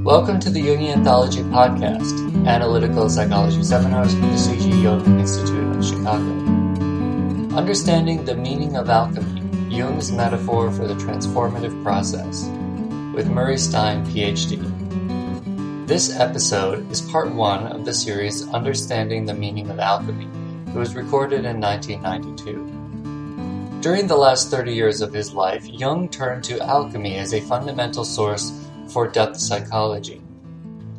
Welcome to the Jungian Anthology Podcast, Analytical Psychology Seminars with the C.G. Jung Institute of Chicago. Understanding the Meaning of Alchemy, Jung's Metaphor for the Transformative Process, with Murray Stein, Ph.D. This episode is part one of the series Understanding the Meaning of Alchemy. It was recorded in 1992. During the last 30 years of his life, Jung turned to alchemy as a fundamental source for depth psychology.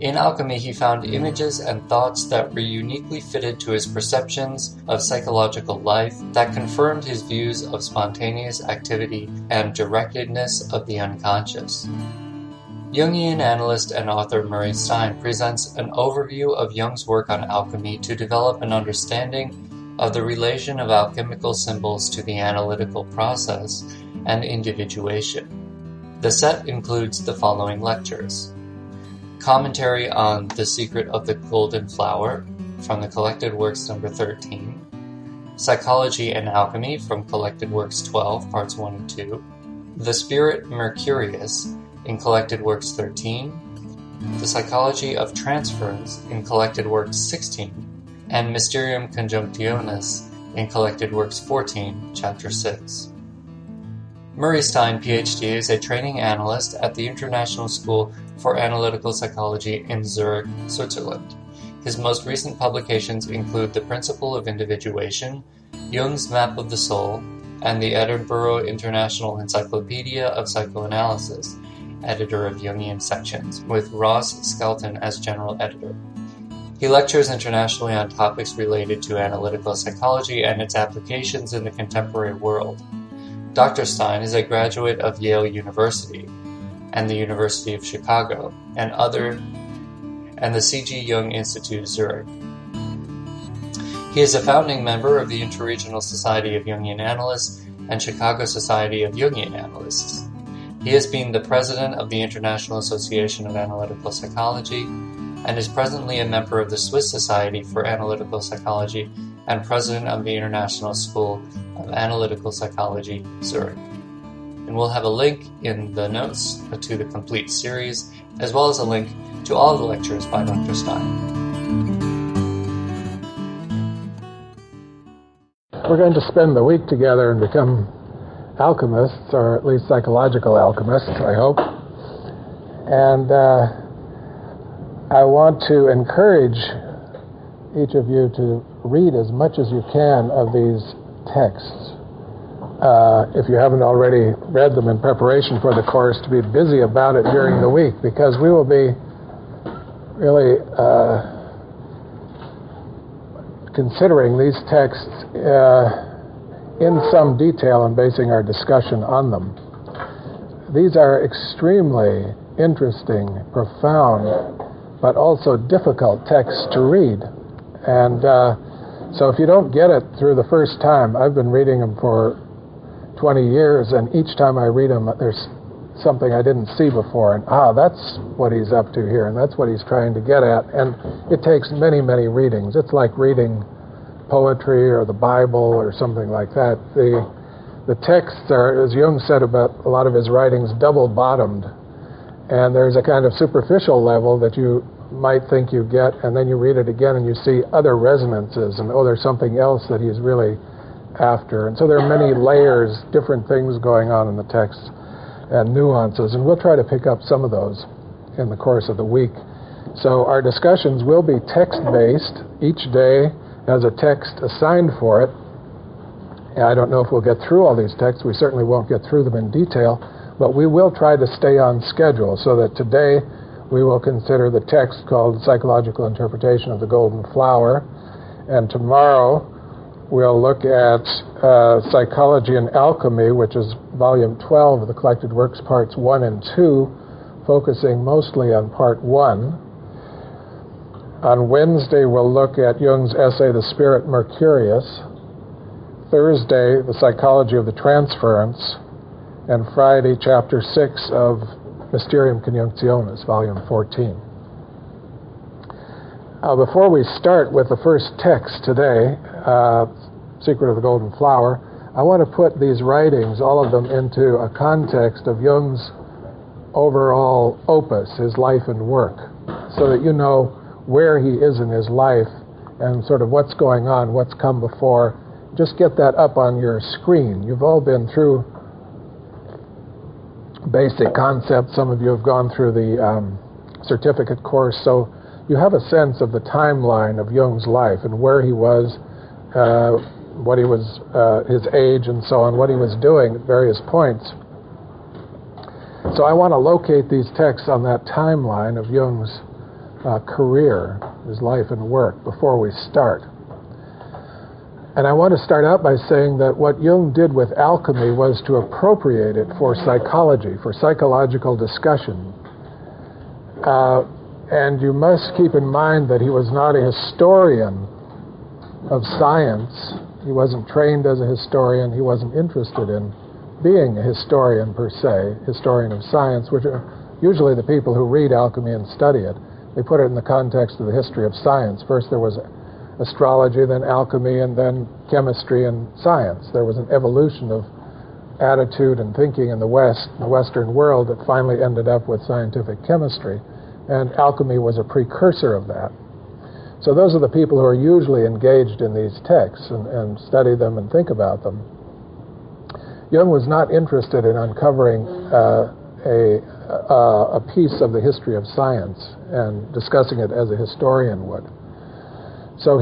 In alchemy, he found images and thoughts that were uniquely fitted to his perceptions of psychological life, that confirmed his views of spontaneous activity and directedness of the unconscious. Jungian analyst and author Murray Stein presents an overview of Jung's work on alchemy to develop an understanding of the relation of alchemical symbols to the analytical process and individuation. The set includes the following lectures: commentary on The Secret of the Golden Flower from the Collected Works number 13, Psychology and Alchemy from Collected Works 12, parts 1 and 2, The Spirit Mercurius in Collected Works 13, The Psychology of Transference in Collected Works 16, and Mysterium Coniunctionis in Collected Works 14, Chapter 6. Murray Stein, Ph.D., is a training analyst at the International School for Analytical Psychology in Zurich, Switzerland. His most recent publications include The Principle of Individuation, Jung's Map of the Soul, and the Edinburgh International Encyclopedia of Psychoanalysis, editor of Jungian sections, with Ross Skelton as general editor. He lectures internationally on topics related to analytical psychology and its applications in the contemporary world. Dr. Stein is a graduate of Yale University and the University of Chicago and the C.G. Jung Institute Zurich. He is a founding member of the Interregional Society of Jungian Analysts and Chicago Society of Jungian Analysts. He has been the president of the International Association of Analytical Psychology and is presently a member of the Swiss Society for Analytical Psychology and president of the International School of Analytical Psychology, Zurich. And we'll have a link in the notes to the complete series, as well as a link to all the lectures by Dr. Stein. We're going to spend the week together and become alchemists, or at least psychological alchemists, I hope. And I want to encourage each of you to read as much as you can of these texts. If you haven't already read them in preparation for the course, to be busy about it during the week, because we will be really considering these texts in some detail and basing our discussion on them. These are extremely interesting, profound, but also difficult texts to read. And so if you don't get it through the first time, I've been reading them for 20 years, and each time I read them, there's something I didn't see before, and that's what he's up to here, and that's what he's trying to get at. And it takes many, many readings. It's like reading poetry or the Bible or something like that. The texts are, as Jung said about a lot of his writings, double-bottomed. And there's a kind of superficial level that you might think you get, and then you read it again and you see other resonances, and there's something else that he's really after. And so there are many layers, different things going on in the text, and nuances, and we'll try to pick up some of those in the course of the week. So our discussions will be text-based. Each day has a text assigned for it. And I don't know if we'll get through all these texts. We certainly won't get through them in detail, but we will try to stay on schedule, so that today we will consider the text called Psychological Interpretation of the Golden Flower, and tomorrow we'll look at Psychology and Alchemy, which is volume 12 of the Collected Works, parts 1 and 2, focusing mostly on part 1. On Wednesday we'll look at Jung's essay, The Spirit Mercurius. Thursday, The Psychology of the Transference, and Friday, Chapter 6 of Mysterium Coniunctionis, Volume 14. Before we start with the first text today, Secret of the Golden Flower, I want to put these writings, all of them, into a context of Jung's overall opus, his life and work, so that you know where he is in his life and sort of what's going on, what's come before. Just get that up on your screen. You've all been through basic concepts. Some of you have gone through the certificate course, so you have a sense of the timeline of Jung's life and where he was, what he was, his age and so on, what he was doing at various points. So I want to locate these texts on that timeline of Jung's career, his life and work, before we start. And I want to start out by saying that what Jung did with alchemy was to appropriate it for psychology, for psychological discussion. And you must keep in mind that he was not a historian of science. He wasn't trained as a historian. He wasn't interested in being a historian per se, historian of science, which are usually the people who read alchemy and study it. They put it in the context of the history of science. First there was astrology, then alchemy, and then chemistry and science. There was an evolution of attitude and thinking in the West, the Western world, that finally ended up with scientific chemistry. And alchemy was a precursor of that. So those are the people who are usually engaged in these texts and study them and think about them. Jung was not interested in uncovering a piece of the history of science and discussing it as a historian would. So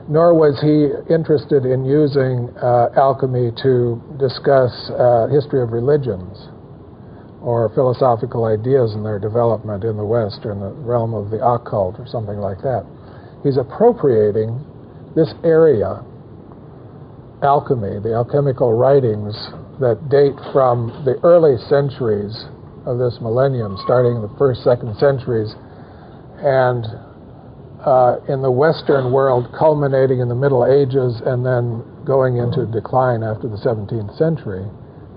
nor was he interested in using alchemy to discuss history of religions or philosophical ideas and their development in the West or in the realm of the occult or something like that. He's appropriating this area, alchemy, the alchemical writings that date from the early centuries of this millennium, starting in the first, second centuries, and in the Western world culminating in the Middle Ages and then going into decline after the 17th century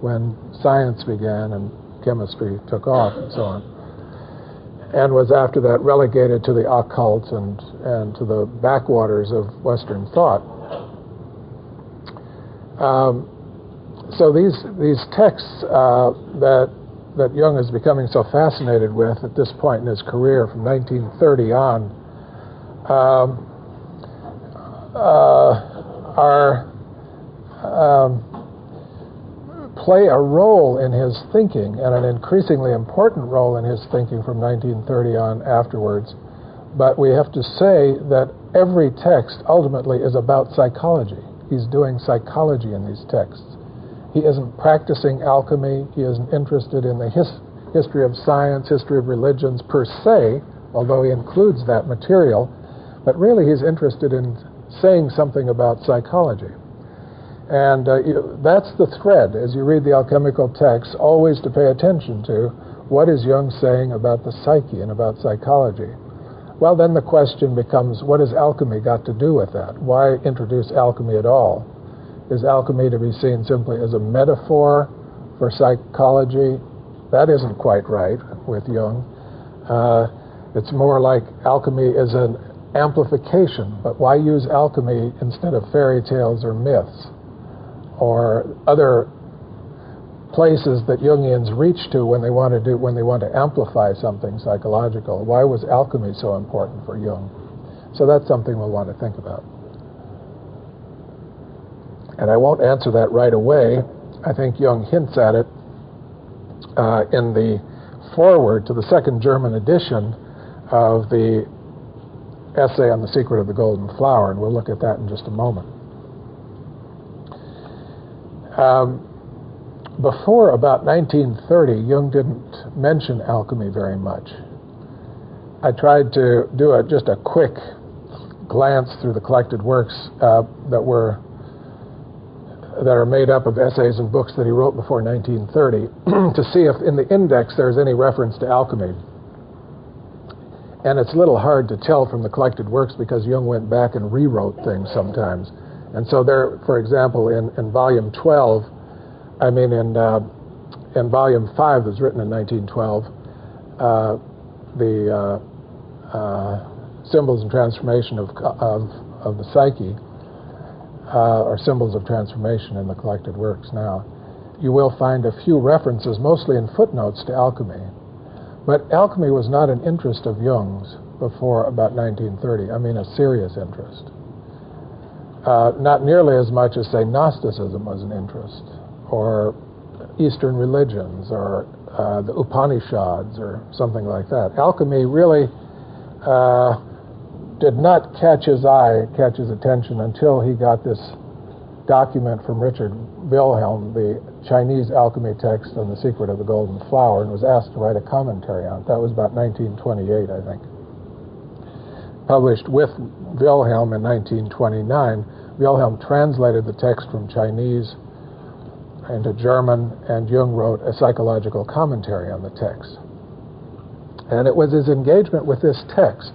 when science began and chemistry took off and so on, and was after that relegated to the occult and to the backwaters of Western thought. So these texts that Jung is becoming so fascinated with at this point in his career from 1930 on play a role in his thinking, and an increasingly important role in his thinking from 1930 on afterwards. But we have to say that every text ultimately is about psychology. He's doing psychology in these texts. He isn't practicing alchemy. He isn't interested in the history of science, history of religions per se, although he includes that material. But really he's interested in saying something about psychology. And that's the thread as you read the alchemical texts, always to pay attention to what is Jung saying about the psyche and about psychology. Well, then the question becomes, what has alchemy got to do with that? Why introduce alchemy at all? Is alchemy to be seen simply as a metaphor for psychology? That isn't quite right with Jung. It's more like alchemy is an amplification, but why use alchemy instead of fairy tales or myths or other places that Jungians reach to when they want to amplify something psychological? Why was alchemy so important for Jung? So that's something we'll want to think about. And I won't answer that right away. I think Jung hints at it in the foreword to the second German edition of the essay on the secret of the golden flower, and we'll look at that in just a moment. Before about 1930, Jung didn't mention alchemy very much. I tried to do just a quick glance through the collected works that are made up of essays and books that he wrote before 1930 to see if in the index there's any reference to alchemy. And it's a little hard to tell from the collected works because Jung went back and rewrote things sometimes. And so there, for example, in volume 12, in volume 5 that was written in 1912, the symbols and transformation of the psyche, or symbols of transformation in the collected works now. you will find a few references, mostly in footnotes, to alchemy. But alchemy was not an interest of Jung's before about 1930. I mean, a serious interest. Not nearly as much as, say, Gnosticism was an interest, or Eastern religions, or the Upanishads, or something like that. Alchemy really did not catch his attention until he got this document from Richard Wilhelm, the Chinese alchemy text on the Secret of the Golden Flower, and was asked to write a commentary on it. That was about 1928, I think. Published with Wilhelm in 1929. Wilhelm translated the text from Chinese into German, and Jung wrote a psychological commentary on the text. And it was his engagement with this text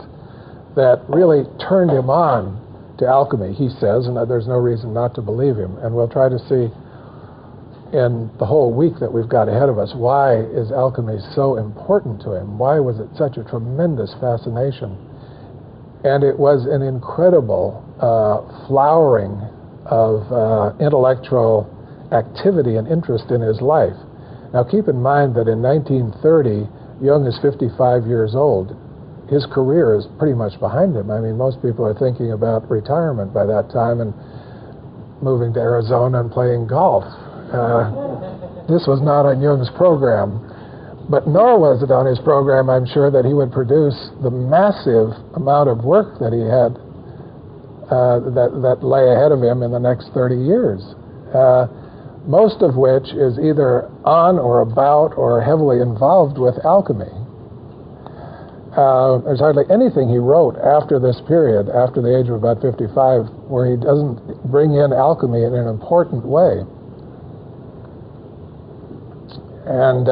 that really turned him on to alchemy, he says, and there's no reason not to believe him. And we'll try to see in the whole week that we've got ahead of us, why is alchemy so important to him? Why was it such a tremendous fascination? And it was an incredible flowering of intellectual activity and interest in his life. Now keep in mind that in 1930, Jung is 55 years old. His career is pretty much behind him. I mean, most people are thinking about retirement by that time and moving to Arizona and playing golf. This was not on Jung's program. But nor was it on his program, I'm sure, that he would produce the massive amount of work that he had that lay ahead of him in the next 30 years. Most of which is either on or about or heavily involved with alchemy. There's hardly anything he wrote after this period, after the age of about 55, where he doesn't bring in alchemy in an important way. And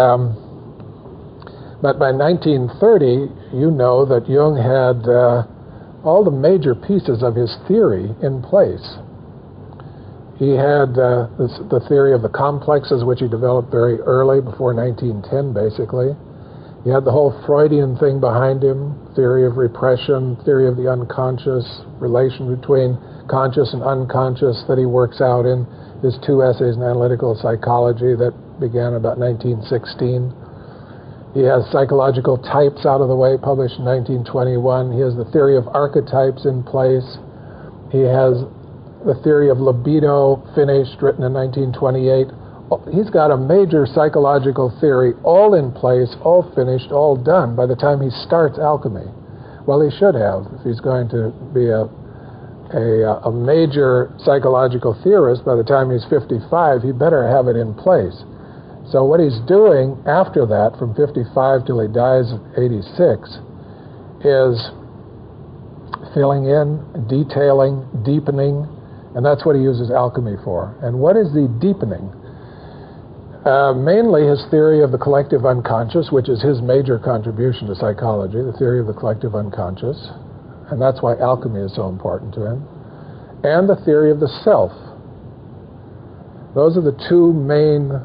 but by 1930, you know that Jung had all the major pieces of his theory in place. He had the theory of the complexes, which he developed very early, before 1910, basically. He had the whole Freudian thing behind him, theory of repression, theory of the unconscious, relation between conscious and unconscious that he works out in his 2 essays in analytical psychology that began about 1916. He has psychological types out of the way, published in 1921. He has the theory of archetypes in place. He has the theory of libido, finished, written in 1928. He's got a major psychological theory all in place, all finished, all done by the time he starts alchemy. Well, he should have. If he's going to be a major psychological theorist by the time he's 55, he better have it in place. So what he's doing after that, from 55 till he dies at 86, is filling in, detailing, deepening, and that's what he uses alchemy for. And what is the deepening? Mainly his theory of the collective unconscious, which is his major contribution to psychology, the theory of the collective unconscious, and that's why alchemy is so important to him, and the theory of the self. Those are the two main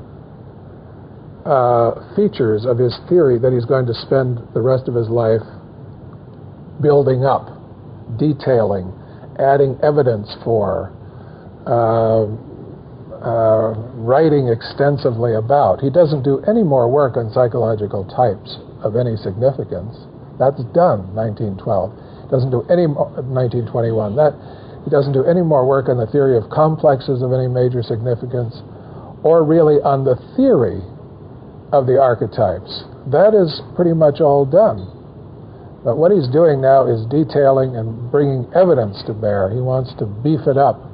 features of his theory that he's going to spend the rest of his life building up, detailing, adding evidence for, writing extensively about. He doesn't do any more work on psychological types of any significance. That's done, 1912. Doesn't do any more, 1921. He doesn't do any more work on the theory of complexes of any major significance, or really on the theory of the archetypes. That is pretty much all done. But what he's doing now is detailing and bringing evidence to bear. He wants to beef it up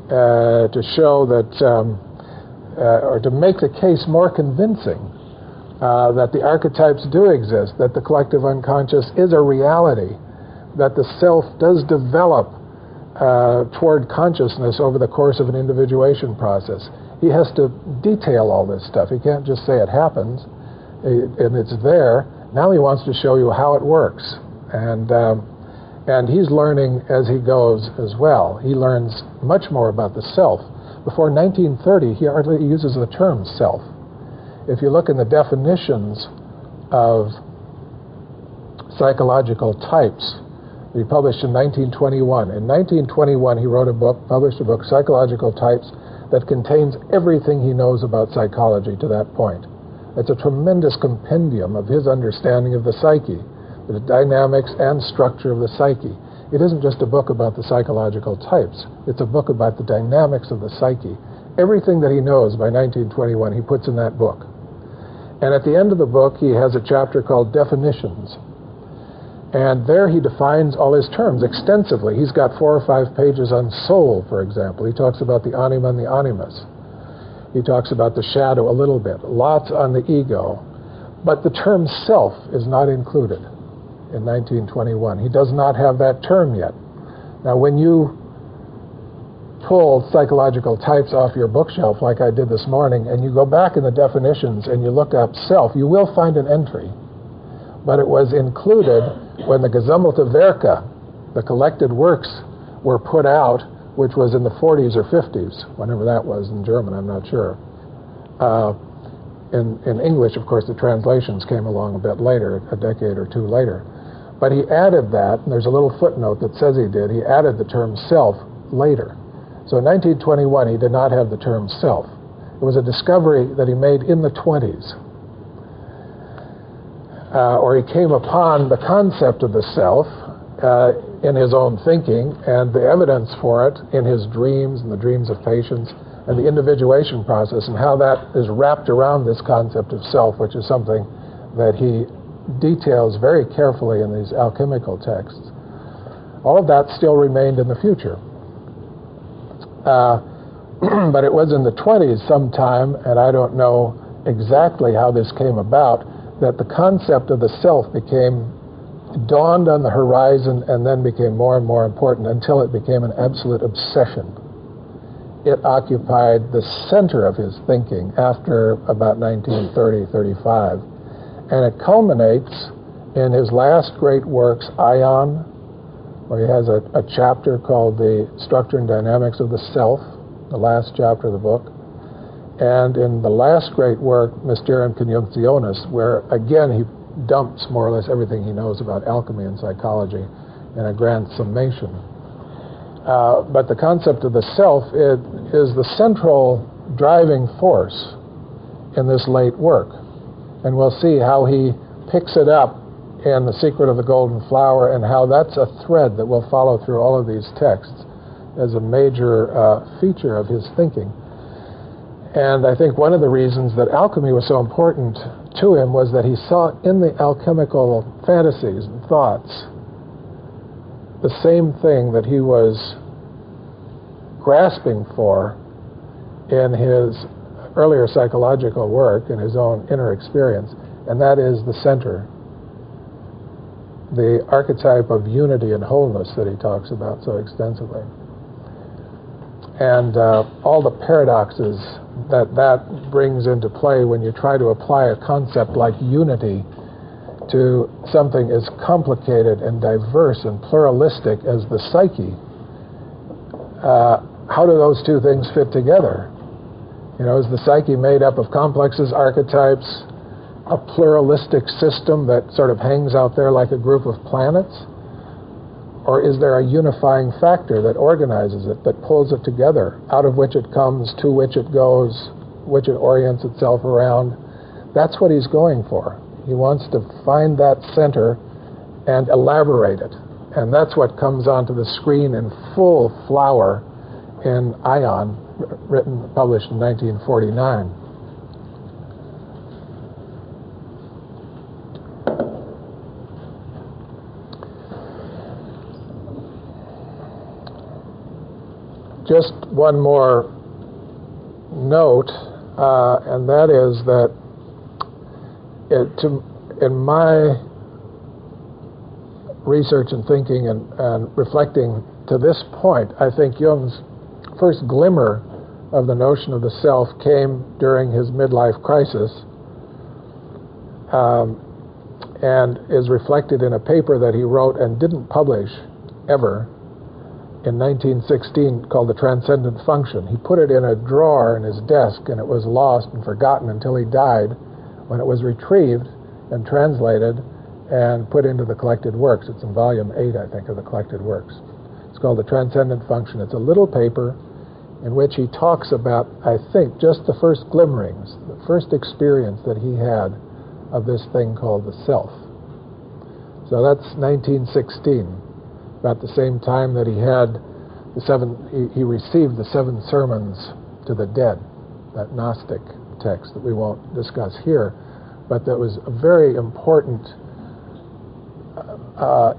to show that, or to make the case more convincing that the archetypes do exist, that the collective unconscious is a reality, that the self does develop toward consciousness over the course of an individuation process. He has to detail all this stuff. He can't just say it happens and it's there. Now he wants to show you how it works. And he's learning as he goes as well. He learns much more about the self. Before 1930, he hardly uses the term self. If you look in the definitions of psychological types, he published in 1921. In 1921, he wrote a book, published a book, Psychological Types, that contains everything he knows about psychology to that point. It's a tremendous compendium of his understanding of the psyche, the dynamics and structure of the psyche. It isn't just a book about the psychological types. It's a book about the dynamics of the psyche. Everything that he knows by 1921, he puts in that book. And at the end of the book, he has a chapter called Definitions. And there he defines all his terms extensively. He's got 4 or 5 pages on soul, for example. He talks about the anima and the animus. He talks about the shadow a little bit. Lots on the ego. But the term self is not included in 1921. He does not have that term yet. Now, when you pull psychological types off your bookshelf like I did this morning, and you go back in the definitions and you look up self, you will find an entry. But it was included when the Gesammelte Werke, the collected works, were put out, which was in the 40s or 50s, whenever that was in German, I'm not sure. In English, of course, the translations came along a bit later, a decade or two later. But he added that, and there's a little footnote that says he did, he added the term self later. So in 1921, he did not have the term self. It was a discovery that he made in the 20s. Or he came upon the concept of the self in his own thinking, and the evidence for it in his dreams and the dreams of patients, and the individuation process, and how that is wrapped around this concept of self, which is something that he details very carefully in these alchemical texts. All of that still remained in the future. But it was in the 20s sometime, and I don't know exactly how this came about, that the concept of the self dawned on the horizon and then became more and more important until it became an absolute obsession. It occupied the center of his thinking after about 1930-35. And it culminates in his last great works, Ion, where he has a chapter called The Structure and Dynamics of the Self, the last chapter of the book. And in the last great work, Mysterium, Coniunctionis, where again he dumps more or less everything he knows about alchemy and psychology in a grand summation. But the concept of the self is the central driving force in this late work. And we'll see how he picks it up in The Secret of the Golden Flower, and how that's a thread that will follow through all of these texts as a major feature of his thinking. And I think one of the reasons that alchemy was so important to him was that he saw in the alchemical fantasies and thoughts the same thing that he was grasping for in his earlier psychological work, in his own inner experience, and that is the center, the archetype of unity and wholeness that he talks about so extensively. And all the paradoxes that brings into play when you try to apply a concept like unity to something as complicated and diverse and pluralistic as the psyche. How do those two things fit together? You know, is the psyche made up of complexes, archetypes, a pluralistic system that sort of hangs out there like a group of planets? Or is there a unifying factor that organizes it, that pulls it together, out of which it comes, to which it goes, which it orients itself around? That's what he's going for. He wants to find that center and elaborate it. And that's what comes onto the screen in full flower in Ion, published in 1949. Just one more note, and that is that in my research and thinking and reflecting to this point, I think Jung's first glimmer of the notion of the self came during his midlife crisis, and is reflected in a paper that he wrote and didn't publish ever in 1916 called The Transcendent Function. He put it in a drawer in his desk, and it was lost and forgotten until he died, when it was retrieved and translated and put into the collected works. It's in volume 8, I think, of the collected works. It's called The Transcendent Function. It's a little paper. in which he talks about, I think, just the first glimmerings, the first experience that he had of this thing called the self. So that's 1916, about the same time that he had he received the 7 sermons to the dead, that Gnostic text that we won't discuss here, but that was a very important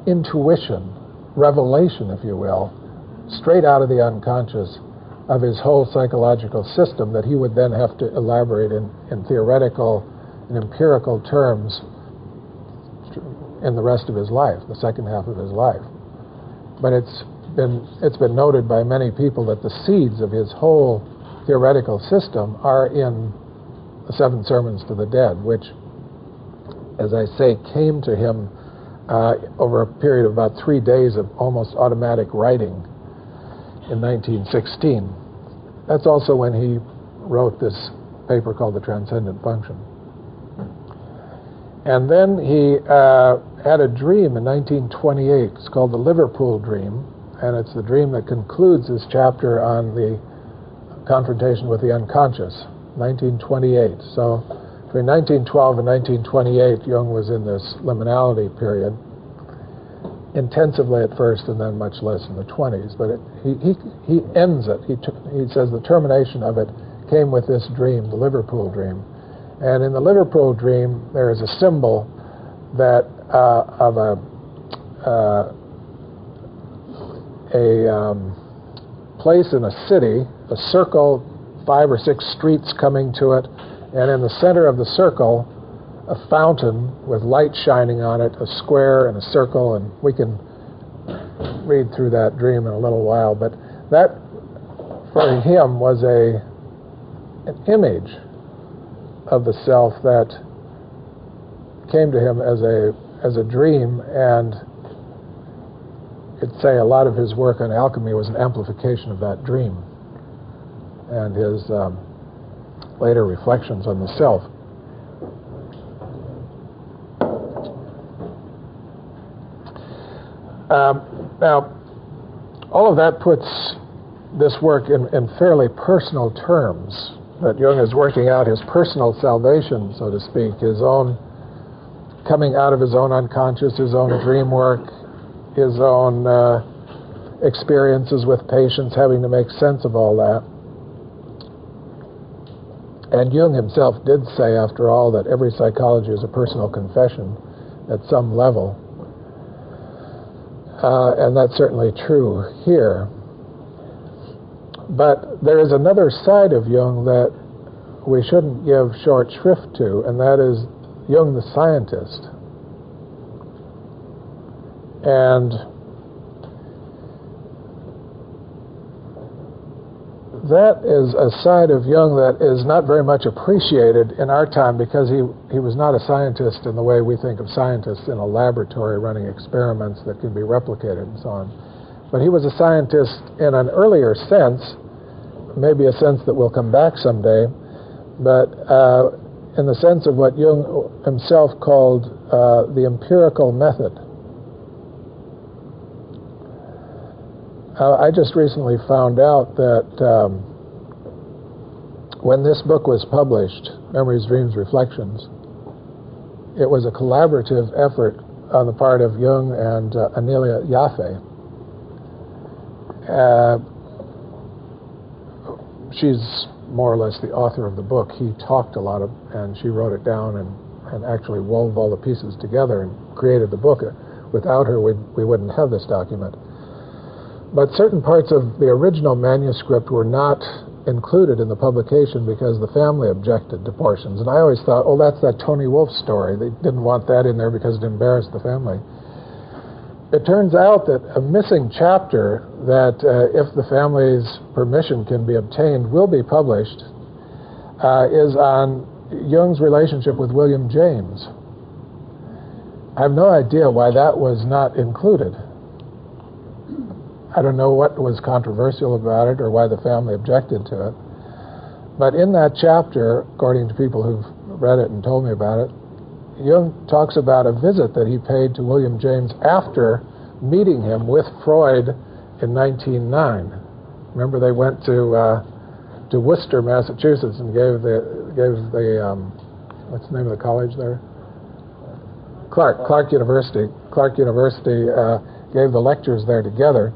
intuition, revelation, if you will, straight out of the unconscious of his whole psychological system that he would then have to elaborate in theoretical and empirical terms in the rest of his life, the second half of his life. But it's been noted by many people that the seeds of his whole theoretical system are in the 7 sermons to the dead, which, as I say, came to him over a period of about 3 days of almost automatic writing in 1916. That's also when he wrote this paper called The Transcendent Function. And then he had a dream in 1928. It's called the Liverpool Dream, and it's the dream that concludes this chapter on the confrontation with the unconscious, 1928. So between 1912 and 1928, Jung was in this liminality period, intensively at first and then much less in the 20s. But he ends it. He says the termination of it came with this dream, the Liverpool Dream. And in the Liverpool Dream, there is a symbol that of a place in a city, a circle, 5 or 6 streets coming to it, and in the center of the circle, a fountain with light shining on it, a square and a circle, and we can read through that dream in a little while. But that, for him, was an image of the self that came to him as a dream, and you'd say a lot of his work on alchemy was an amplification of that dream and his later reflections on the self. Now, all of that puts this work in fairly personal terms, that Jung is working out his personal salvation, so to speak, his own coming out of his own unconscious, his own dream work, his own experiences with patients, having to make sense of all that. And Jung himself did say, after all, that every psychology is a personal confession at some level. And that's certainly true here. But there is another side of Jung that we shouldn't give short shrift to, and that is Jung the scientist. And that is a side of Jung that is not very much appreciated in our time, because he was not a scientist in the way we think of scientists in a laboratory running experiments that can be replicated and so on. But he was a scientist in an earlier sense, maybe a sense that will come back someday, but in the sense of what Jung himself called the Empirical Method. I just recently found out that when this book was published, Memories, Dreams, Reflections, it was a collaborative effort on the part of Jung and Anelia Jaffe. She's more or less the author of the book. He talked a lot and she wrote it down and actually wove all the pieces together and created the book. Without her, we wouldn't have this document. But certain parts of the original manuscript were not included in the publication because the family objected to portions. And I always thought, oh, that's that Tony Wolff story. They didn't want that in there because it embarrassed the family. It turns out that a missing chapter that, if the family's permission can be obtained, will be published, is on Jung's relationship with William James. I have no idea why that was not included. I don't know what was controversial about it or why the family objected to it. But in that chapter, according to people who've read it and told me about it, Jung talks about a visit that he paid to William James after meeting him with Freud in 1909. Remember, they went to Worcester, Massachusetts, and gave the what's the name of the college there? Clark University. Clark University gave the lectures there together.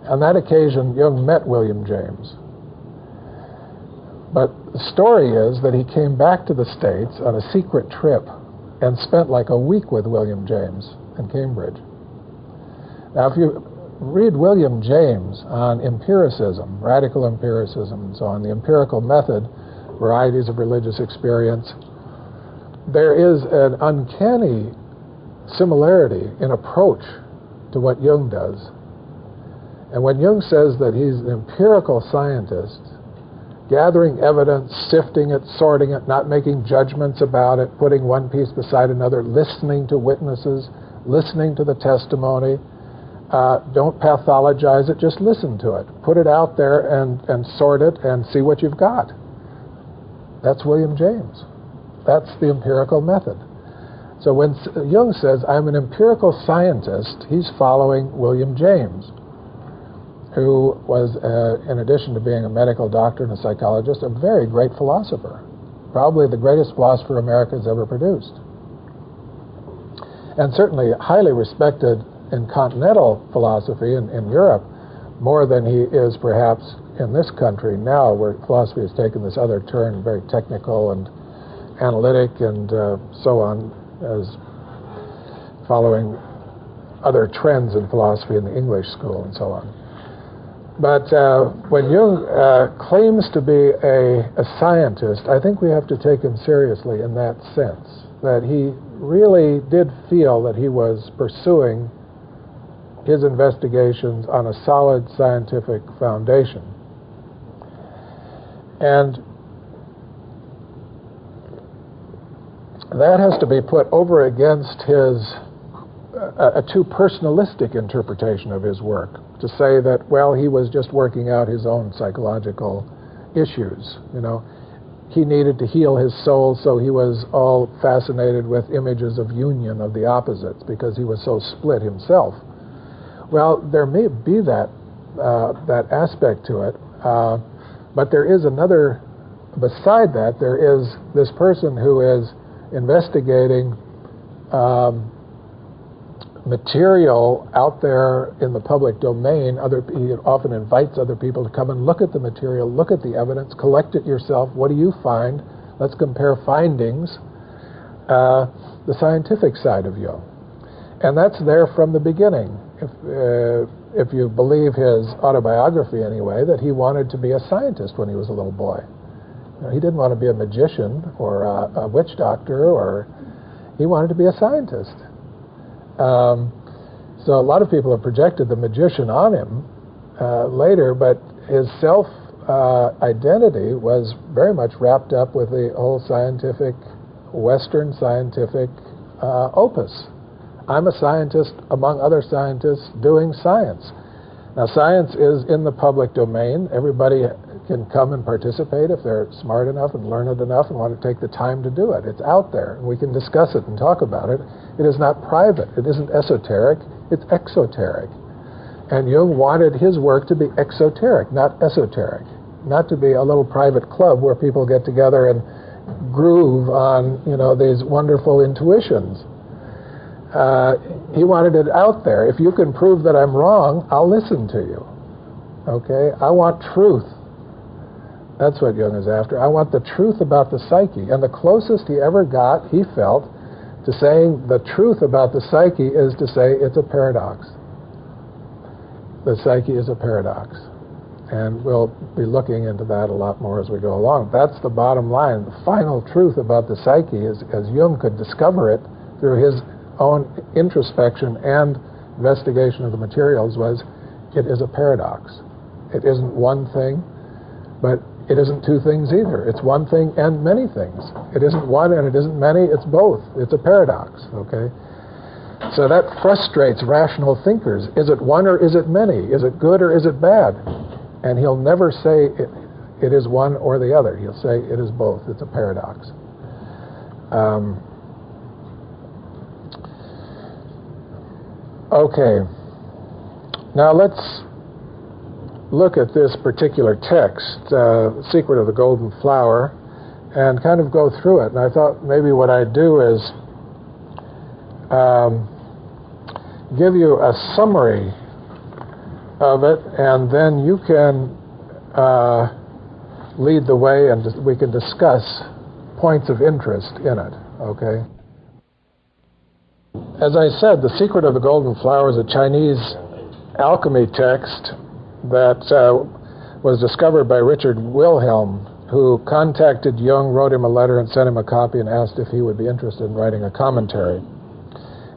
On that occasion, Jung met William James. But the story is that he came back to the States on a secret trip and spent like a week with William James in Cambridge. Now, if you read William James on empiricism, radical empiricism, and so on, the empirical method, varieties of religious experience, there is an uncanny similarity in approach to what Jung does. And when Jung says that he's an empirical scientist, gathering evidence, sifting it, sorting it, not making judgments about it, putting one piece beside another, listening to witnesses, listening to the testimony, don't pathologize it, just listen to it. Put it out there and sort it and see what you've got. That's William James. That's the empirical method. So when Jung says, I'm an empirical scientist, he's following William James, who was, in addition to being a medical doctor and a psychologist, a very great philosopher, probably the greatest philosopher America's ever produced. And certainly highly respected in continental philosophy in Europe, more than he is perhaps in this country now, where philosophy has taken this other turn, very technical and analytic and so on, as following other trends in philosophy in the English school and so on. But when Jung claims to be a scientist, I think we have to take him seriously in that sense, that he really did feel that he was pursuing his investigations on a solid scientific foundation. And that has to be put over against his a too personalistic interpretation of his work, to say that, well, he was just working out his own psychological issues. You know, he needed to heal his soul, so he was all fascinated with images of union of the opposites because he was so split himself. Well, there may be that aspect to it, but there is another. Beside that, there is this person who is investigating material out there in the public domain. He often invites other people to come and look at the material, look at the evidence, collect it yourself. What do you find? Let's compare findings. The scientific side of Jung. And that's there from the beginning. If you believe his autobiography anyway, that he wanted to be a scientist when he was a little boy. You know, he didn't want to be a magician or a witch doctor, or he wanted to be a scientist. So a lot of people have projected the magician on him later, but his self-identity was very much wrapped up with the whole scientific, Western scientific opus. I'm a scientist among other scientists doing science. Now, science is in the public domain. Everybody can come and participate if they're smart enough and learned enough and want to take the time to do it. It's out there, and we can discuss it and talk about it. It is not private. It isn't esoteric. It's exoteric. And Jung wanted his work to be exoteric, not esoteric, not to be a little private club where people get together and groove on, you know, these wonderful intuitions. He wanted it out there. If you can prove that I'm wrong, I'll listen to you. Okay? I want truth. That's what Jung is after. I want the truth about the psyche. And the closest he ever got, he felt, to saying the truth about the psyche is to say it's a paradox. The psyche is a paradox. And we'll be looking into that a lot more as we go along. That's the bottom line. The final truth about the psyche is, as Jung could discover it through his own introspection and investigation of the materials, was it is a paradox. It isn't one thing, but it isn't two things either. It's one thing and many things. It isn't one and it isn't many, it's both. It's a paradox, okay? So that frustrates rational thinkers. Is it one or is it many? Is it good or is it bad? And he'll never say it is one or the other. He'll say it is both. It's a paradox. Okay. Now let's look at this particular text, Secret of the Golden Flower, and kind of go through it. And I thought maybe what I'd do is give you a summary of it, and then you can lead the way, and we can discuss points of interest in it, okay? As I said, The Secret of the Golden Flower is a Chinese alchemy text that was discovered by Richard Wilhelm, who contacted Jung, wrote him a letter, and sent him a copy and asked if he would be interested in writing a commentary.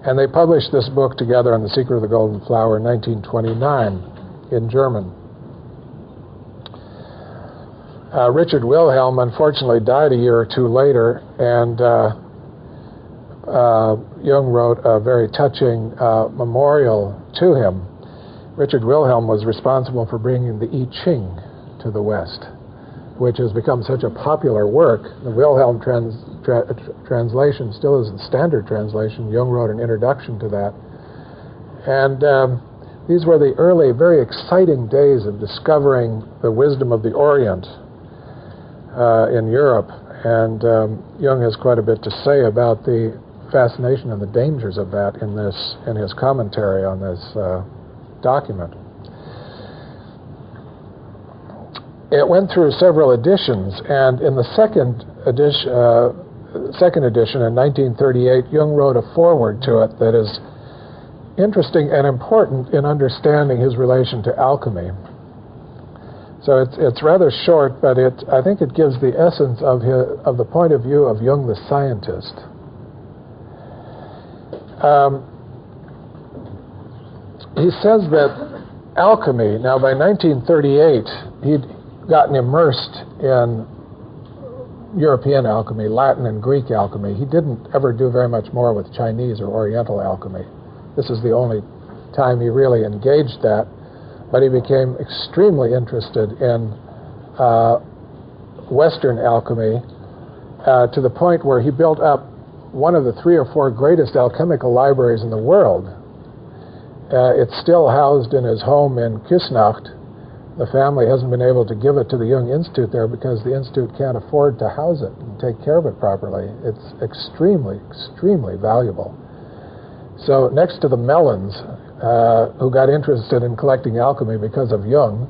And they published this book together on The Secret of the Golden Flower in 1929 in German. Richard Wilhelm unfortunately died a year or two later, and Jung wrote a very touching memorial to him. Richard Wilhelm was responsible for bringing the I Ching to the West, which has become such a popular work. The Wilhelm translation still is the standard translation. Jung wrote an introduction to that. And these were the early, very exciting days of discovering the wisdom of the Orient in Europe. And Jung has quite a bit to say about the fascination and the dangers of that in his commentary on this document. It went through several editions, and in the second edition in 1938, Jung wrote a foreword to it that is interesting and important in understanding his relation to alchemy. So it's rather short, but I think it gives the essence of the point of view of Jung the scientist. He says that alchemy, now by 1938, he'd gotten immersed in European alchemy, Latin and Greek alchemy. He didn't ever do very much more with Chinese or Oriental alchemy. This is the only time he really engaged that, but he became extremely interested in Western alchemy to the point where he built up one of the 3 or 4 greatest alchemical libraries in the world. It's still housed in his home in Küsnacht. The family hasn't been able to give it to the Jung Institute there because the Institute can't afford to house it and take care of it properly. It's extremely, extremely valuable. So next to the Mellons, who got interested in collecting alchemy because of Jung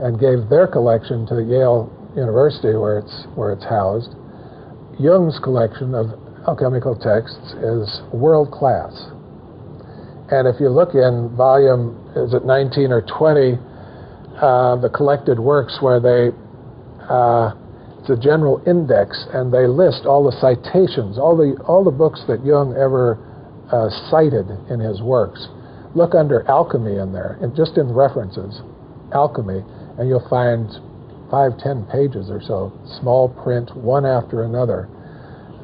and gave their collection to Yale University where it's housed, Jung's collection of alchemical texts is world class. And if you look in volume, is it 19 or 20, the collected works where it's a general index, and they list all the citations, all the books that Jung ever cited in his works. Look under alchemy in there, and just in references, alchemy, and you'll find 5-10 pages or so, small print, one after another,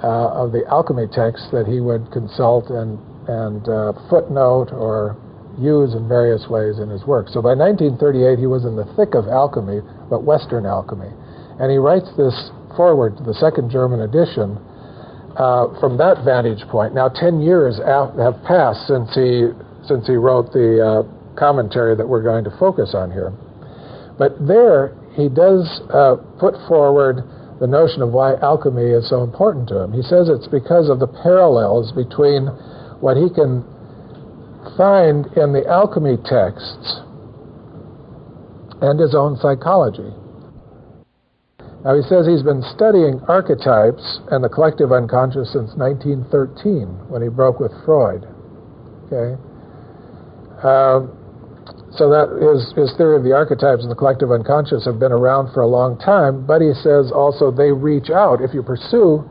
of the alchemy texts that he would consult and footnote or use in various ways in his work. So by 1938, he was in the thick of alchemy, but Western alchemy. And he writes this foreword to the second German edition from that vantage point. Now 10 years have passed since he wrote the commentary that we're going to focus on here. But there he does put forward the notion of why alchemy is so important to him. He says it's because of the parallels between what he can find in the alchemy texts and his own psychology. Now he says he's been studying archetypes and the collective unconscious since 1913 when he broke with Freud. Okay, so that his theory of the archetypes and the collective unconscious have been around for a long time, but he says also they reach out. If you pursue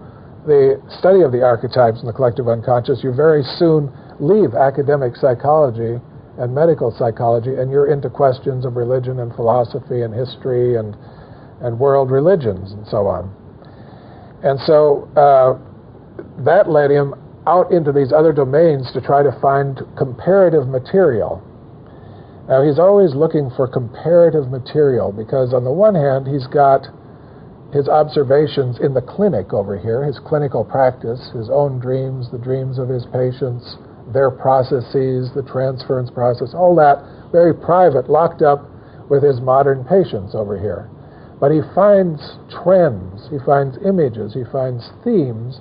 the study of the archetypes and the collective unconscious, you very soon leave academic psychology and medical psychology, and you're into questions of religion and philosophy and history and world religions and so on. And so that led him out into these other domains to try to find comparative material. Now he's always looking for comparative material because on the one hand he's got his observations in the clinic over here, his clinical practice, his own dreams, the dreams of his patients, their processes, the transference process, all that very private, locked up with his modern patients over here. But he finds trends, he finds images, he finds themes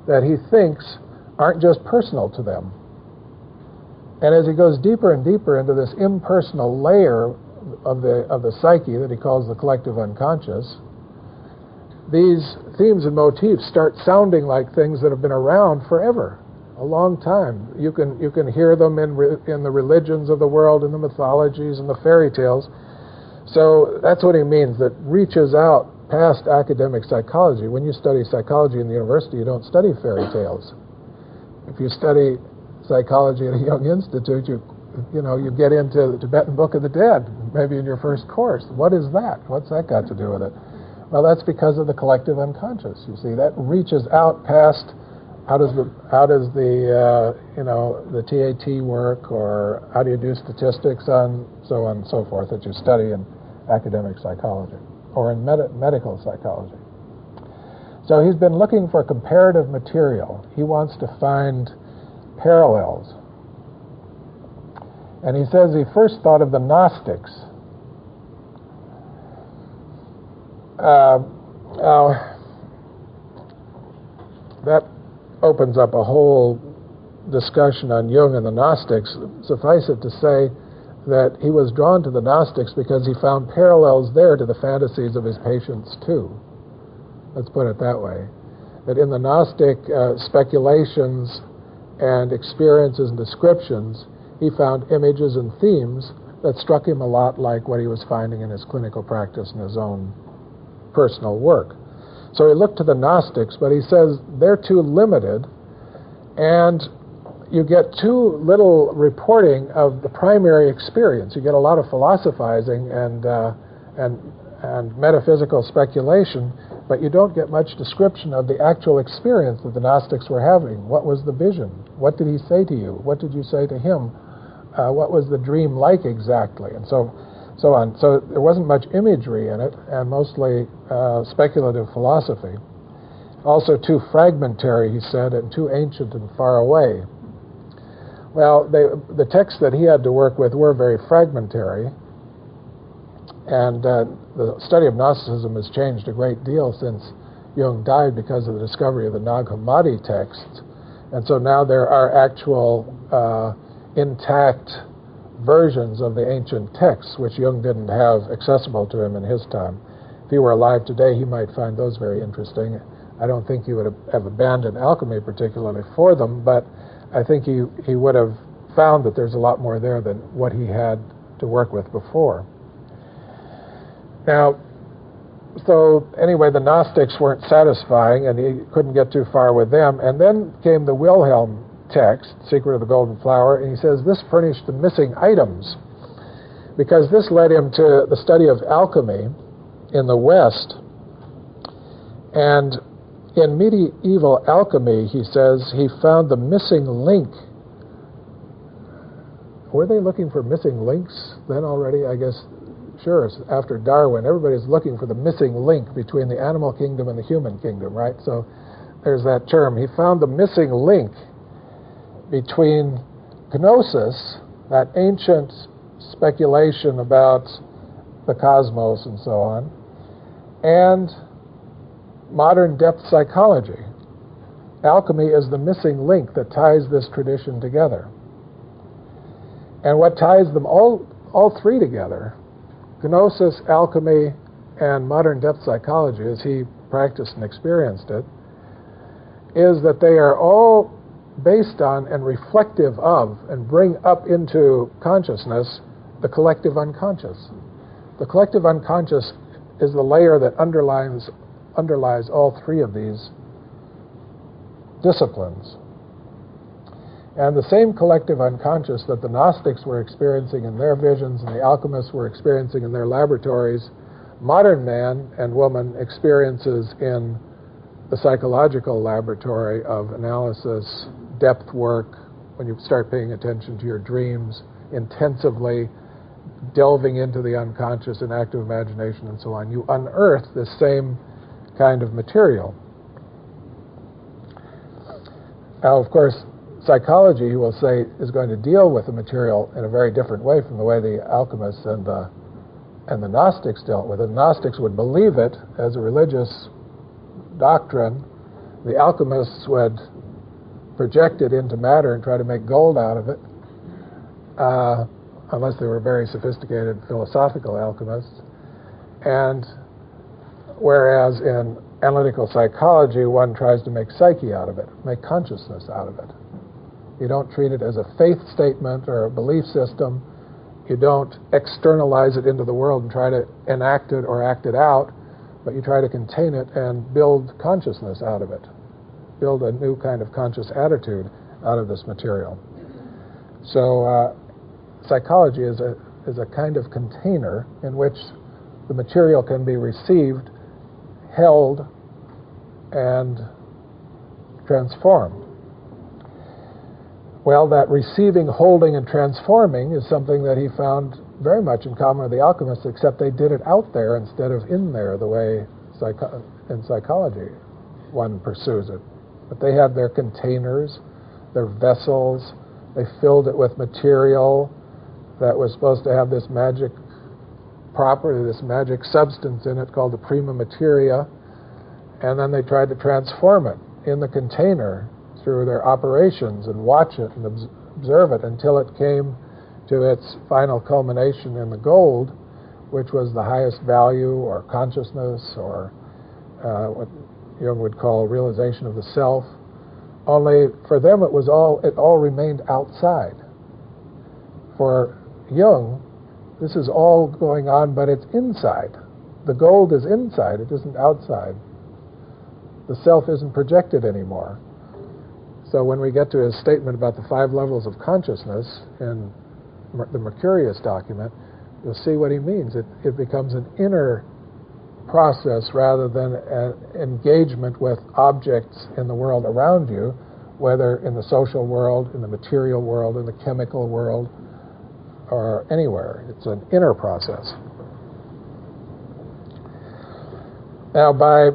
that he thinks aren't just personal to them. And as he goes deeper and deeper into this impersonal layer of the psyche that he calls the collective unconscious, these themes and motifs start sounding like things that have been around forever, a long time. You can hear them in the religions of the world, in the mythologies and the fairy tales. So that's what he means, that reaches out past academic psychology. When you study psychology in the university, you don't study fairy tales. If you study psychology at a Jung Institute, you get into the Tibetan Book of the Dead, maybe in your first course. What is that? What's that got to do with it? Well, that's because of the collective unconscious. You see, that reaches out past how does the TAT work, or how do you do statistics on so on and so forth that you study in academic psychology or in medical psychology. So he's been looking for comparative material. He wants to find parallels. And he says he first thought of the Gnostics. That opens up a whole discussion on Jung and the Gnostics. Suffice it to say that he was drawn to the Gnostics because he found parallels there to the fantasies of his patients too. Let's put it that way. That in the Gnostic speculations and experiences and descriptions, he found images and themes that struck him a lot like what he was finding in his clinical practice and his own personal work. So he looked to the Gnostics, but he says they're too limited, and you get too little reporting of the primary experience. You get a lot of philosophizing and metaphysical speculation, but you don't get much description of the actual experience that the Gnostics were having. What was the vision? What did he say to you? What did you say to him? What was the dream like exactly? And so on. So there wasn't much imagery in it, and mostly speculative philosophy. Also too fragmentary, he said, and too ancient and far away. Well, the texts that he had to work with were very fragmentary, and the study of Gnosticism has changed a great deal since Jung died because of the discovery of the Nag Hammadi texts. And so now there are actual intact versions of the ancient texts, which Jung didn't have accessible to him in his time. If he were alive today, he might find those very interesting. I don't think he would have abandoned alchemy particularly for them, but I think he would have found that there's a lot more there than what he had to work with before. Now, so anyway, the Gnostics weren't satisfying, and he couldn't get too far with them. And then came the Wilhelm text, Secret of the Golden Flower, and he says this furnished the missing items, because this led him to the study of alchemy in the West. And in medieval alchemy, he says, he found the missing link. Were they looking for missing links then already? I guess, sure, after Darwin, everybody's looking for the missing link between the animal kingdom and the human kingdom, right? So there's that term. He found the missing link between gnosis, that ancient speculation about the cosmos and so on, and modern depth psychology. Alchemy is the missing link that ties this tradition together. And what ties them all three together, gnosis, alchemy, and modern depth psychology, as he practiced and experienced it, is that they are all based on and reflective of and bring up into consciousness the collective unconscious. The collective unconscious is the layer that underlies all three of these disciplines. And the same collective unconscious that the Gnostics were experiencing in their visions and the alchemists were experiencing in their laboratories, modern man and woman experiences in the psychological laboratory of analysis, depth work, when you start paying attention to your dreams, intensively delving into the unconscious and active imagination and so on. You unearth this same kind of material. Now, of course, psychology, he will say, is going to deal with the material in a very different way from the way the alchemists and the and the Gnostics dealt with it. Gnostics would believe it as a religious doctrine. The alchemists would project it into matter and try to make gold out of it, unless they were very sophisticated philosophical alchemists. And whereas in analytical psychology, one tries to make psyche out of it, make consciousness out of it. You don't treat it as a faith statement or a belief system. You don't externalize it into the world and try to enact it or act it out, but you try to contain it and build consciousness out of it, build a new kind of conscious attitude out of this material. So psychology is a kind of container in which the material can be received, held, and transformed. Well, that receiving, holding, and transforming is something that he found very much in common with the alchemists, except they did it out there instead of in there the way in psychology one pursues it. But they had their containers, their vessels. They filled it with material that was supposed to have this magic property, this magic substance in it called the prima materia, and then they tried to transform it in the container through their operations and watch it and observe it until it came to its final culmination in the gold, which was the highest value or consciousness or what Jung would call realization of the self. Only for them it all remained outside. For Jung, this is all going on, but it's inside. The gold is inside, it isn't outside. The self isn't projected anymore. So when we get to his statement about the 5 levels of consciousness in the Mercurius document, you'll see what he means. It becomes an inner process rather than an engagement with objects in the world around you, whether in the social world, in the material world, in the chemical world, or anywhere. It's an inner process. Now, by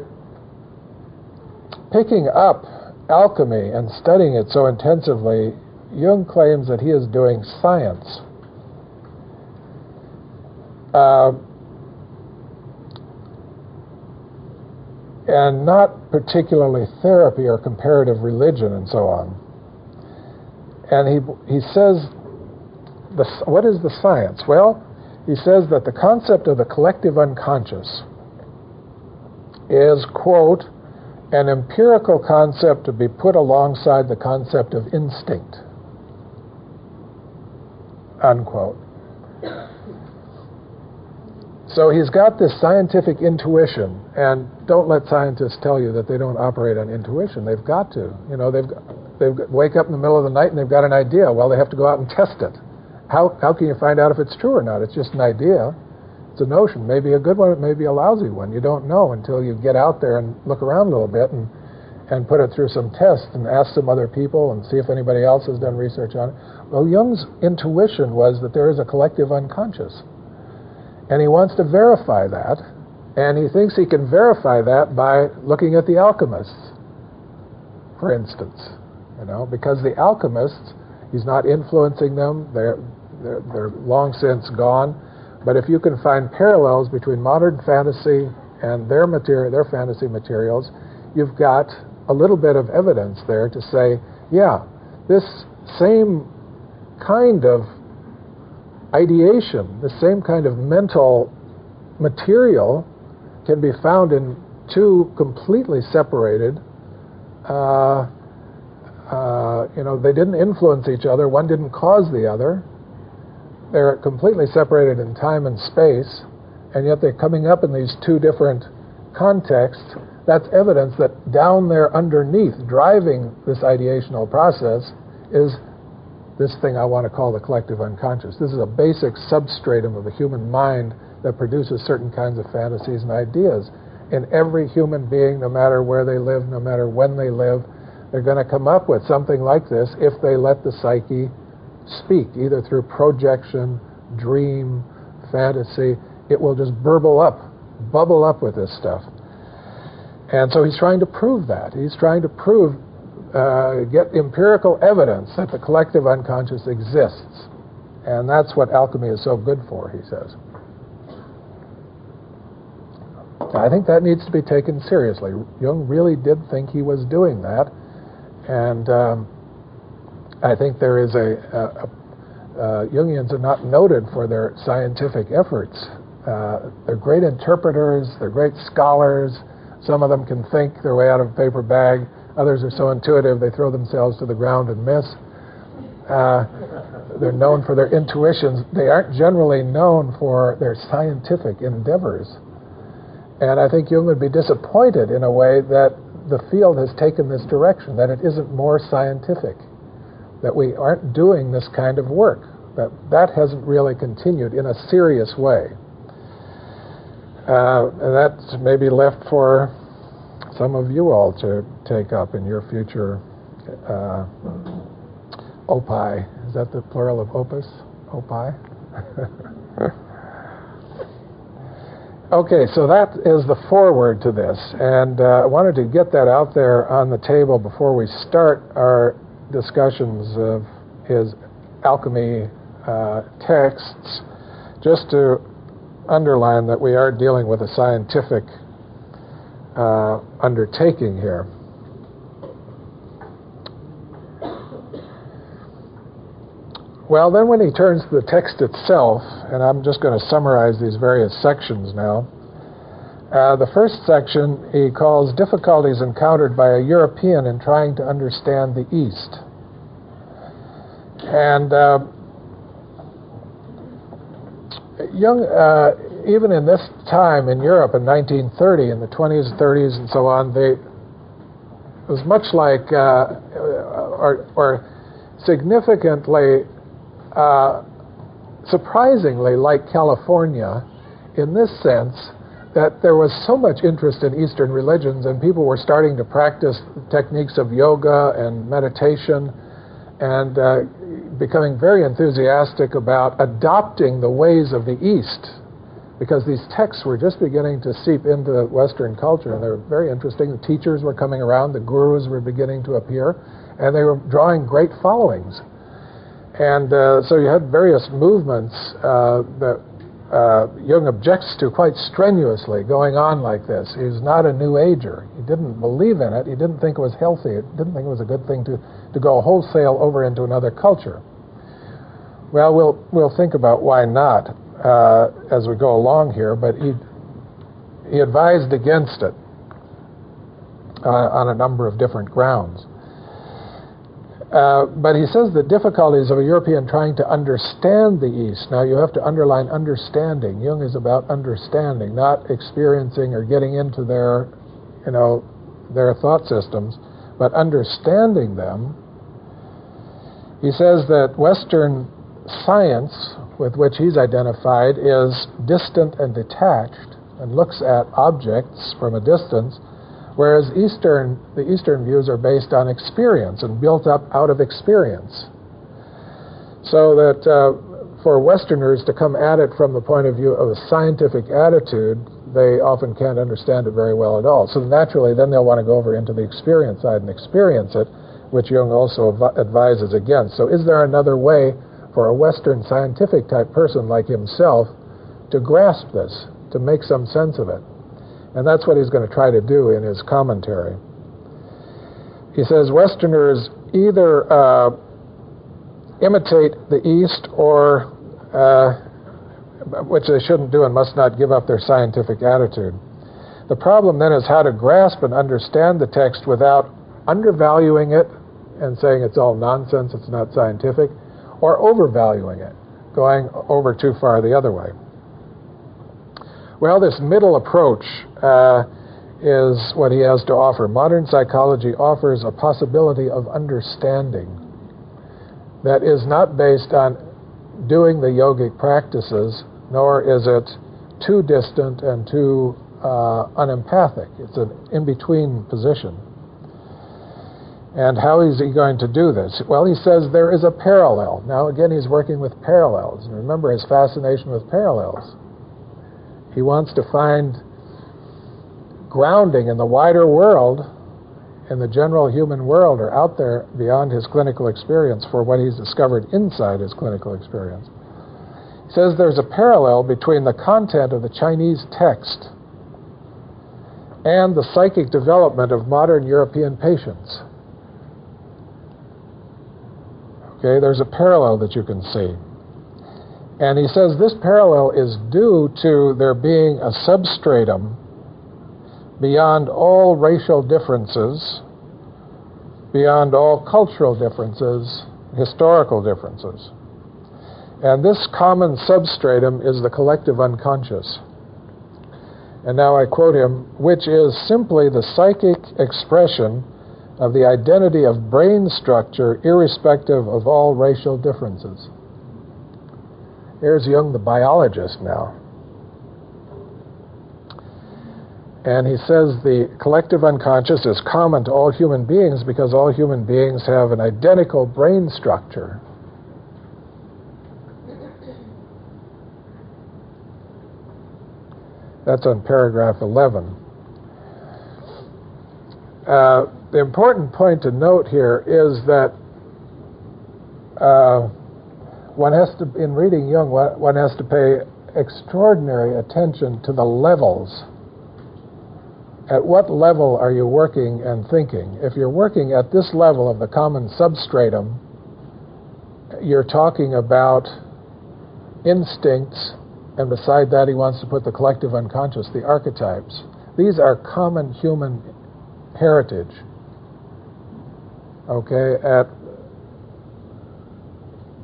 picking up alchemy and studying it so intensively, Jung claims that he is doing science. And not particularly therapy or comparative religion and so on. And he says, what is the science? Well, he says that the concept of the collective unconscious is, quote, an empirical concept to be put alongside the concept of instinct, unquote. So he's got this scientific intuition, and don't let scientists tell you that they don't operate on intuition. They've got to. You know, they wake up in the middle of the night and they've got an idea. Well, they have to go out and test it. How can you find out if it's true or not? It's just an idea. It's a notion. Maybe a good one, it may be a lousy one. You don't know until you get out there and look around a little bit and put it through some tests and ask some other people and see if anybody else has done research on it. Well, Jung's intuition was that there is a collective unconscious. And he wants to verify that, and he thinks he can verify that by looking at the alchemists, for instance. You know, because the alchemists, he's not influencing them, they're long since gone. But if you can find parallels between modern fantasy and their fantasy materials, you've got a little bit of evidence there to say, yeah, this same kind of ideation, the same kind of mental material can be found in 2 completely separated, they didn't influence each other, one didn't cause the other, they're completely separated in time and space, and yet they're coming up in these 2 different contexts. That's evidence that down there underneath, driving this ideational process, is this thing I want to call the collective unconscious. This is a basic substratum of the human mind that produces certain kinds of fantasies and ideas. In every human being, no matter where they live, no matter when they live, they're going to come up with something like this if they let the psyche speak, either through projection, dream, fantasy. It will just bubble up with this stuff. And so he's trying to prove that. He's trying to get empirical evidence that the collective unconscious exists. And that's what alchemy is so good for, he says. I think that needs to be taken seriously. Jung really did think he was doing that, and I think there is Jungians are not noted for their scientific efforts. They're great interpreters, they're great scholars. Some of them can think their way out of a paper bag. Others are so intuitive they throw themselves to the ground and miss. They're known for their intuitions. They aren't generally known for their scientific endeavors. And I think Jung would be disappointed in a way that the field has taken this direction, that it isn't more scientific, that we aren't doing this kind of work, that hasn't really continued in a serious way. And that's maybe left for some of you all to take up in your future opi. Is that the plural of opus? Opi? Okay, so that is the foreword to this, and I wanted to get that out there on the table before we start our discussions of his alchemy texts, just to underline that we are dealing with a scientific undertaking here. Well, then when he turns to the text itself, and I'm just going to summarize these various sections now. The first section he calls difficulties encountered by a European in trying to understand the East. And Jung, even in this time in Europe in 1930, in the 20s, 30s, and so on, it was much like, or significantly, surprisingly like California in this sense that there was so much interest in Eastern religions and people were starting to practice techniques of yoga and meditation and becoming very enthusiastic about adopting the ways of the East, because these texts were just beginning to seep into Western culture and they were very interesting. The teachers were coming around, the gurus were beginning to appear, and they were drawing great followings. And so you had various movements that Jung objects to quite strenuously going on like this. He's not a New Ager. He didn't believe in it. He didn't think it was healthy. He didn't think it was a good thing to go wholesale over into another culture. Well, we'll think about why not as we go along here, but he advised against it on a number of different grounds. But he says the difficulties of a European trying to understand the East. Now you have to underline understanding. Jung is about understanding, not experiencing or getting into their thought systems, but understanding them. He says that Western science, with which he's identified, is distant and detached and looks at objects from a distance, whereas the Eastern views are based on experience and built up out of experience. So that for Westerners to come at it from the point of view of a scientific attitude, they often can't understand it very well at all. So naturally, then they'll want to go over into the experience side and experience it, which Jung also advises against. So is there another way for a Western scientific type person like himself to grasp this, to make some sense of it? And that's what he's going to try to do in his commentary. He says Westerners either imitate the East or, which they shouldn't do and must not give up their scientific attitude. The problem then is how to grasp and understand the text without undervaluing it and saying it's all nonsense, it's not scientific, or overvaluing it, going over too far the other way. Well, this middle approach is what he has to offer. Modern psychology offers a possibility of understanding that is not based on doing the yogic practices, nor is it too distant and too unempathic. It's an in-between position. And how is he going to do this? Well, he says there is a parallel. Now, again, he's working with parallels. And remember his fascination with parallels. He wants to find grounding in the wider world, in the general human world, or out there beyond his clinical experience for what he's discovered inside his clinical experience. He says there's a parallel between the content of the Chinese text and the psychic development of modern European patients. Okay, there's a parallel that you can see. And he says this parallel is due to there being a substratum beyond all racial differences, beyond all cultural differences, historical differences. And this common substratum is the collective unconscious. And now I quote him, which is simply the psychic expression of the identity of brain structure irrespective of all racial differences. Here's Jung, the biologist, now. And he says the collective unconscious is common to all human beings because all human beings have an identical brain structure. That's on paragraph 11. The important point to note here is that one has to, in reading Jung, one has to pay extraordinary attention to the levels. At what level are you working and thinking? If you're working at this level of the common substratum, you're talking about instincts, and beside that he wants to put the collective unconscious, the archetypes. These are common human heritage. Okay, at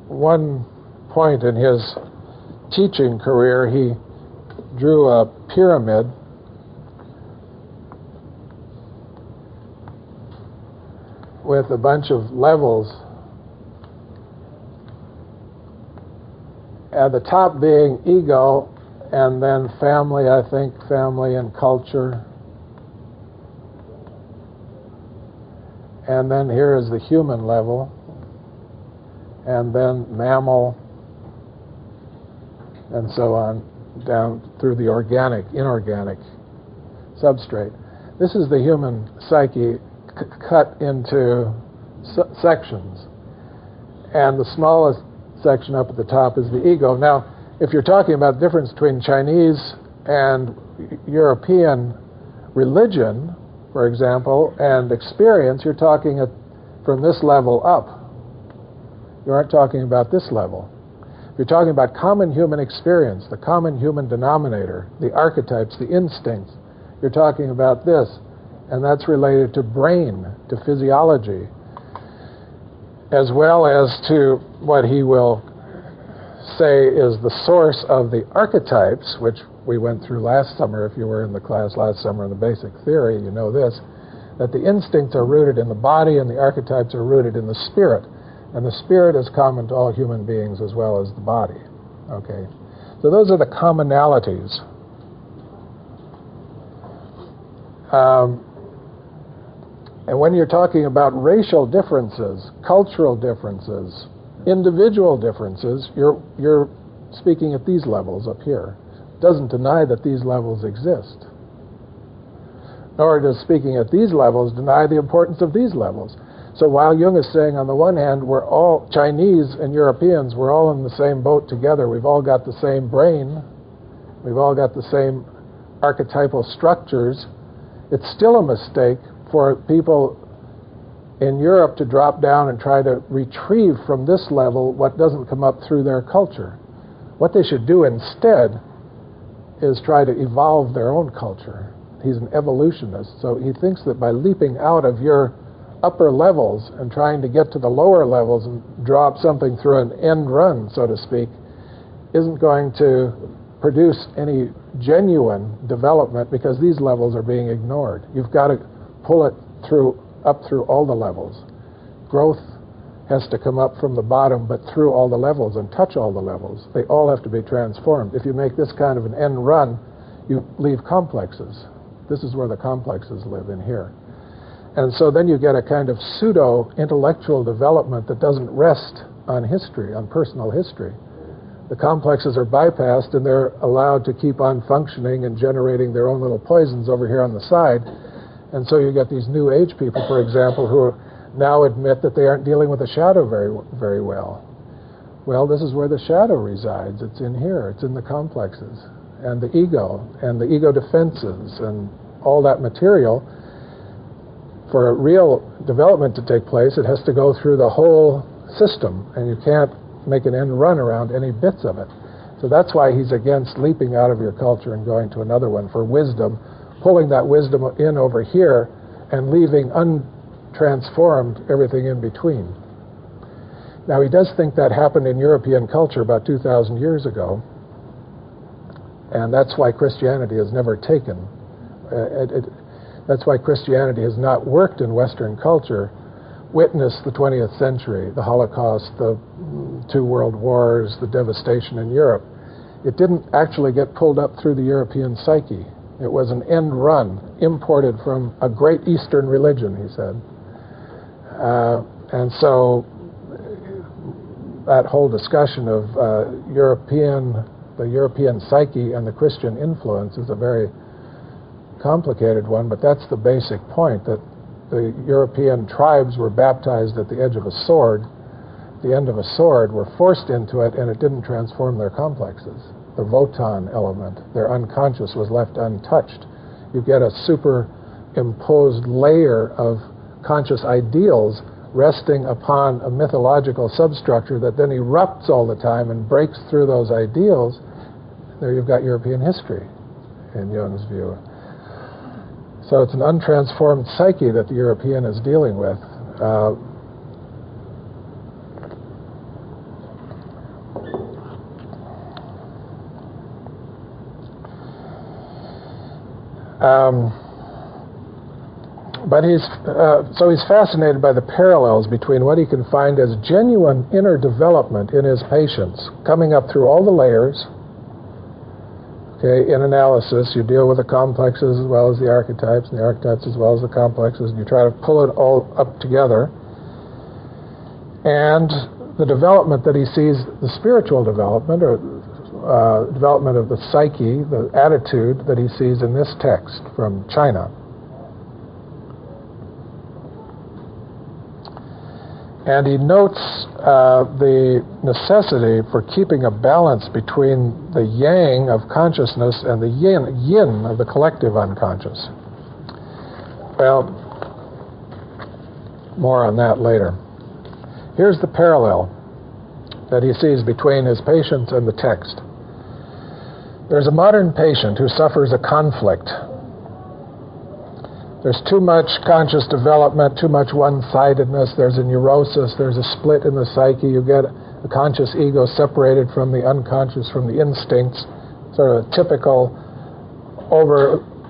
one point in his teaching career, he drew a pyramid with a bunch of levels, at the top being ego, and then family, I think, family and culture. And then here is the human level, and then mammal, and so on, down through the organic, inorganic substrate. This is the human psyche cut into sections. And the smallest section up at the top is the ego. Now, if you're talking about the difference between Chinese and European religion, for example, and experience, you're talking from this level up. You aren't talking about this level. If you're talking about common human experience, the common human denominator, the archetypes, the instincts, you're talking about this. And that's related to brain, to physiology, as well as to what he will say is the source of the archetypes, which we went through last summer. If you were in the class last summer in the basic theory, you know this, that the instincts are rooted in the body and the archetypes are rooted in the spirit. And the spirit is common to all human beings as well as the body. Okay, so those are the commonalities. And when you're talking about racial differences, cultural differences, individual differences, you're speaking at these levels up here. It doesn't deny that these levels exist. Nor does speaking at these levels deny the importance of these levels. So while Jung is saying, on the one hand, we're all, Chinese and Europeans, we're all in the same boat together, we've all got the same brain, we've all got the same archetypal structures, it's still a mistake for people in Europe to drop down and try to retrieve from this level what doesn't come up through their culture. What they should do instead is try to evolve their own culture. He's an evolutionist, so he thinks that by leaping out of your upper levels and trying to get to the lower levels and drop something through an end run, so to speak, isn't going to produce any genuine development because these levels are being ignored. You've got to pull it up through all the levels. Growth has to come up from the bottom, but through all the levels and touch all the levels. They all have to be transformed. If you make this kind of an end run, you leave complexes. This is where the complexes live, in here. And so then you get a kind of pseudo-intellectual development that doesn't rest on history, on personal history. The complexes are bypassed and they're allowed to keep on functioning and generating their own little poisons over here on the side. And so you get these New Age people, for example, who now admit that they aren't dealing with the shadow very well. Well, this is where the shadow resides. It's in here. It's in the complexes and the ego defenses and all that material, for a real development to take place, it has to go through the whole system, and you can't make an end run around any bits of it. So that's why he's against leaping out of your culture and going to another one for wisdom, pulling that wisdom in over here and leaving untransformed everything in between. Now, he does think that happened in European culture about 2,000 years ago, and that's why Christianity has never taken. That's why Christianity has not worked in Western culture. Witness the 20th century, the Holocaust, the 2 world wars, the devastation in Europe. It didn't actually get pulled up through the European psyche. It was an end run, imported from a great Eastern religion, he said. And so that whole discussion of the European psyche and the Christian influence is a very complicated one, but that's the basic point, that the European tribes were baptized at the edge of a sword, the end of a sword, were forced into it, and it didn't transform their complexes. The Wotan element, their unconscious, was left untouched. You get a superimposed layer of conscious ideals resting upon a mythological substructure that then erupts all the time and breaks through those ideals. There you've got European history, in Jung's view. So it's an untransformed psyche that the European is dealing with. But he's fascinated by the parallels between what he can find as genuine inner development in his patients, coming up through all the layers. Okay, in analysis, you deal with the complexes as well as the archetypes, and the archetypes as well as the complexes, and you try to pull it all up together. And the development that he sees, the spiritual development, or development of the psyche, the attitude that he sees in this text from China. And he notes the necessity for keeping a balance between the yang of consciousness and the yin of the collective unconscious. Well, more on that later. Here's the parallel that he sees between his patients and the text. There's a modern patient who suffers a conflict. There's too much conscious development, too much one-sidedness, there's a neurosis, there's a split in the psyche, you get the conscious ego separated from the unconscious, from the instincts, sort of a typical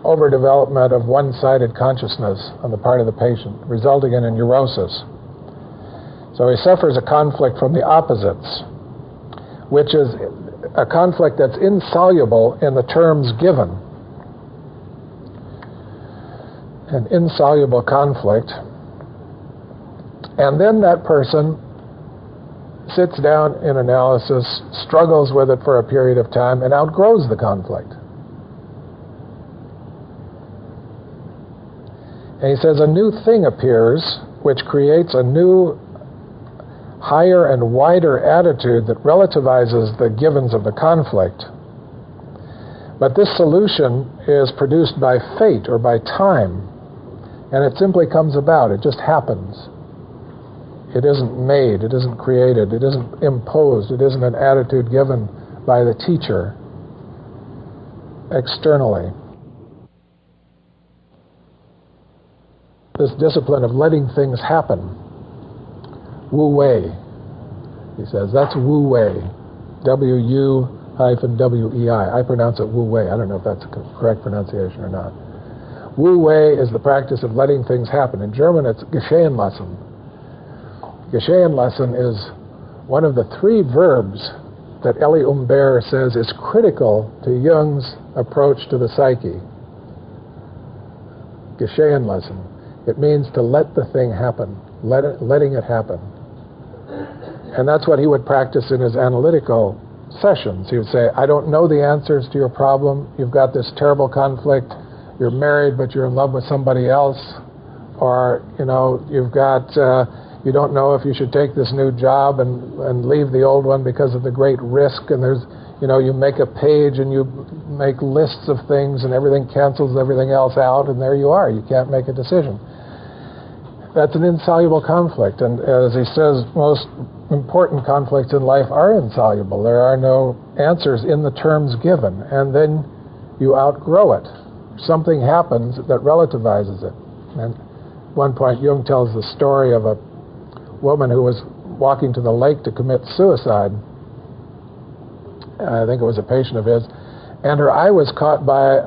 overdevelopment of one-sided consciousness on the part of the patient, resulting in a neurosis. So he suffers a conflict from the opposites, which is a conflict that's insoluble in the terms given. An insoluble conflict, and then that person sits down in analysis, struggles with it for a period of time, and outgrows the conflict. And he says a new thing appears, which creates a new, higher and wider attitude that relativizes the givens of the conflict. But this solution is produced by fate or by time. And it simply comes about. It just happens. It isn't made. It isn't created. It isn't imposed. It isn't an attitude given by the teacher externally. This discipline of letting things happen. Wu Wei, he says. That's Wu Wei. W-U-W-E-I. I pronounce it Wu Wei. I don't know if that's a correct pronunciation or not. Wu Wei is the practice of letting things happen. In German, it's geschehen lassen. Geschehen lassen is one of the 3 verbs that Elie Humbert says is critical to Jung's approach to the psyche. Geschehen lassen. It means to let the thing happen, letting it happen. And that's what he would practice in his analytical sessions. He would say, I don't know the answers to your problem. You've got this terrible conflict. You're married, but you're in love with somebody else, or you've got you don't know if you should take this new job and leave the old one because of the great risk, and you make a page and you make lists of things and everything cancels everything else out, and there you are. You can't make a decision. That's an insoluble conflict. And as he says, most important conflicts in life are insoluble. There are no answers in the terms given. And then you outgrow it. Something happens that relativizes it. And at one point, Jung tells the story of a woman who was walking to the lake to commit suicide. I think it was a patient of his. And her eye was caught by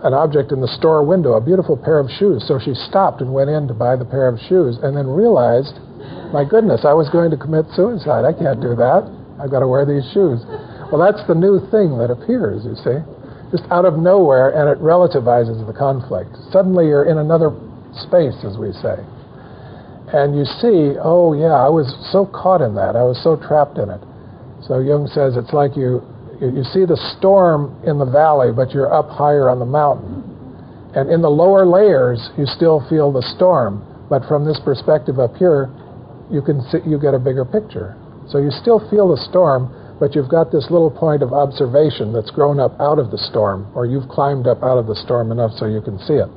an object in the store window, a beautiful pair of shoes. So she stopped and went in to buy the pair of shoes and then realized, my goodness, I was going to commit suicide. I can't do that. I've got to wear these shoes. Well, that's the new thing that appears, you see, just out of nowhere, and it relativizes the conflict. Suddenly you're in another space, as we say. And you see, oh yeah, I was so caught in that. I was so trapped in it. So Jung says it's like you see the storm in the valley, but you're up higher on the mountain. And in the lower layers, you still feel the storm. But from this perspective up here, you get a bigger picture. So you still feel the storm, but you've got this little point of observation that's grown up out of the storm, or you've climbed up out of the storm enough so you can see it.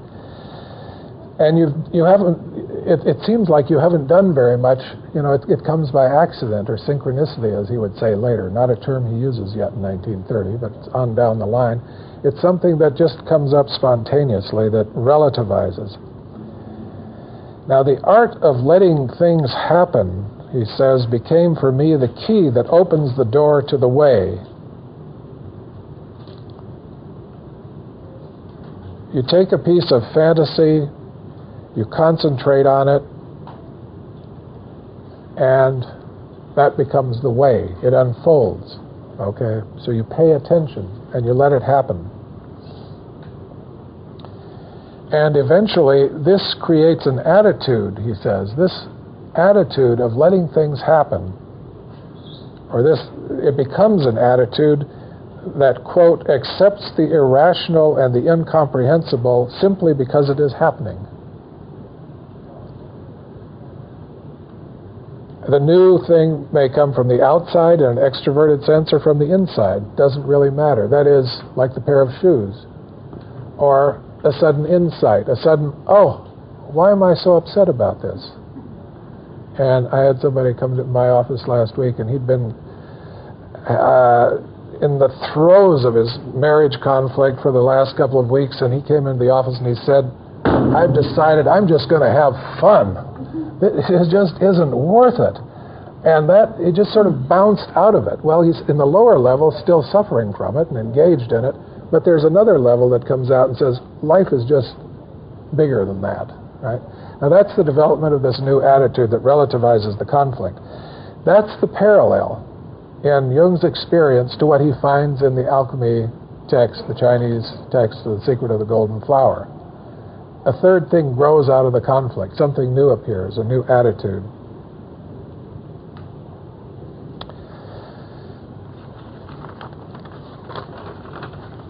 And you haven't, it seems like you haven't done very much. It comes by accident or synchronicity, as he would say later. Not a term he uses yet in 1930, but it's on down the line. It's something that just comes up spontaneously, that relativizes. Now, the art of letting things happen, he says, became for me the key that opens the door to the way. You take a piece of fantasy, you concentrate on it, and that becomes the way. It unfolds, okay? So you pay attention, and you let it happen. And eventually, this creates an attitude, he says, this attitude of letting things happen, or it becomes an attitude that, quote, accepts the irrational and the incomprehensible simply because it is happening. The new thing may come from the outside in an extroverted sense or from the inside. Doesn't really matter. That is like the pair of shoes. Or a sudden insight, a sudden, oh, why am I so upset about this? And I had somebody come to my office last week, and he'd been in the throes of his marriage conflict for the last couple of weeks, and he came into the office and he said, I've decided I'm just going to have fun. It just isn't worth it. And it just sort of bounced out of it. Well, he's in the lower level still suffering from it and engaged in it, but there's another level that comes out and says, life is just bigger than that, right? Now that's the development of this new attitude that relativizes the conflict. That's the parallel in Jung's experience to what he finds in the alchemy text, the Chinese text, The Secret of the Golden Flower. A third thing grows out of the conflict. Something new appears, a new attitude.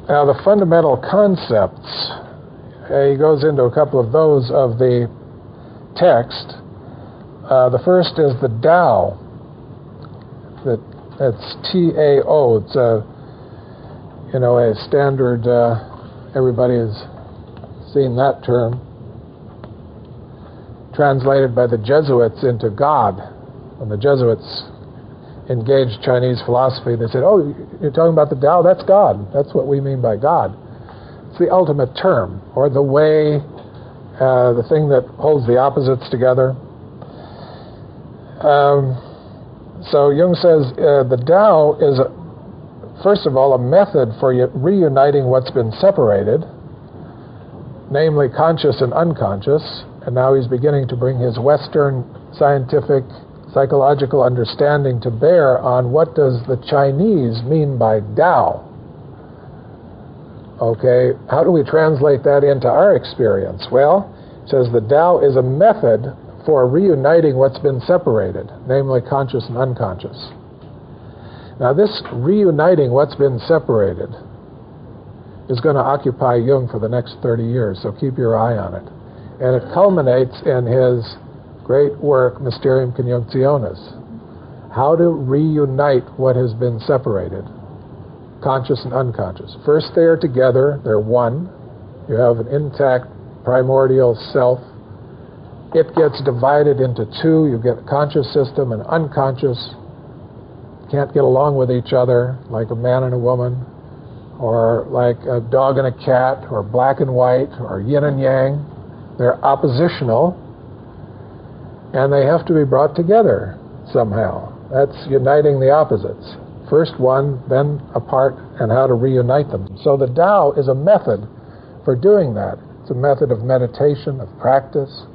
Now, the fundamental concepts, he goes into a couple of those of the text. The first is the Tao. That's T-A-O. It's a standard, everybody has seen that term, translated by the Jesuits into God. When the Jesuits engaged Chinese philosophy, they said, oh, you're talking about the Tao? That's God. That's what we mean by God. It's the ultimate term, or the way, the thing that holds the opposites together. So Jung says the Tao is, first of all, a method for reuniting what's been separated, namely conscious and unconscious, and now he's beginning to bring his Western scientific psychological understanding to bear on what does the Chinese mean by Tao. Okay, how do we translate that into our experience? Well, it says the Tao is a method for reuniting what's been separated, namely conscious and unconscious. Now this reuniting what's been separated is going to occupy Jung for the next 30 years, so keep your eye on it. And it culminates in his great work, Mysterium, Coniunctionis. How to reunite what has been separated. conscious and unconscious. First they are together, they're one. You have an intact primordial self. It gets divided into two. You get a conscious system and unconscious. Can't get along with each other, like a man and a woman, or like a dog and a cat, or black and white, or yin and yang. They're oppositional, and they have to be brought together somehow. That's uniting the opposites. First one, then apart, and how to reunite them. So the Tao is a method for doing that. It's a method of meditation, of practice.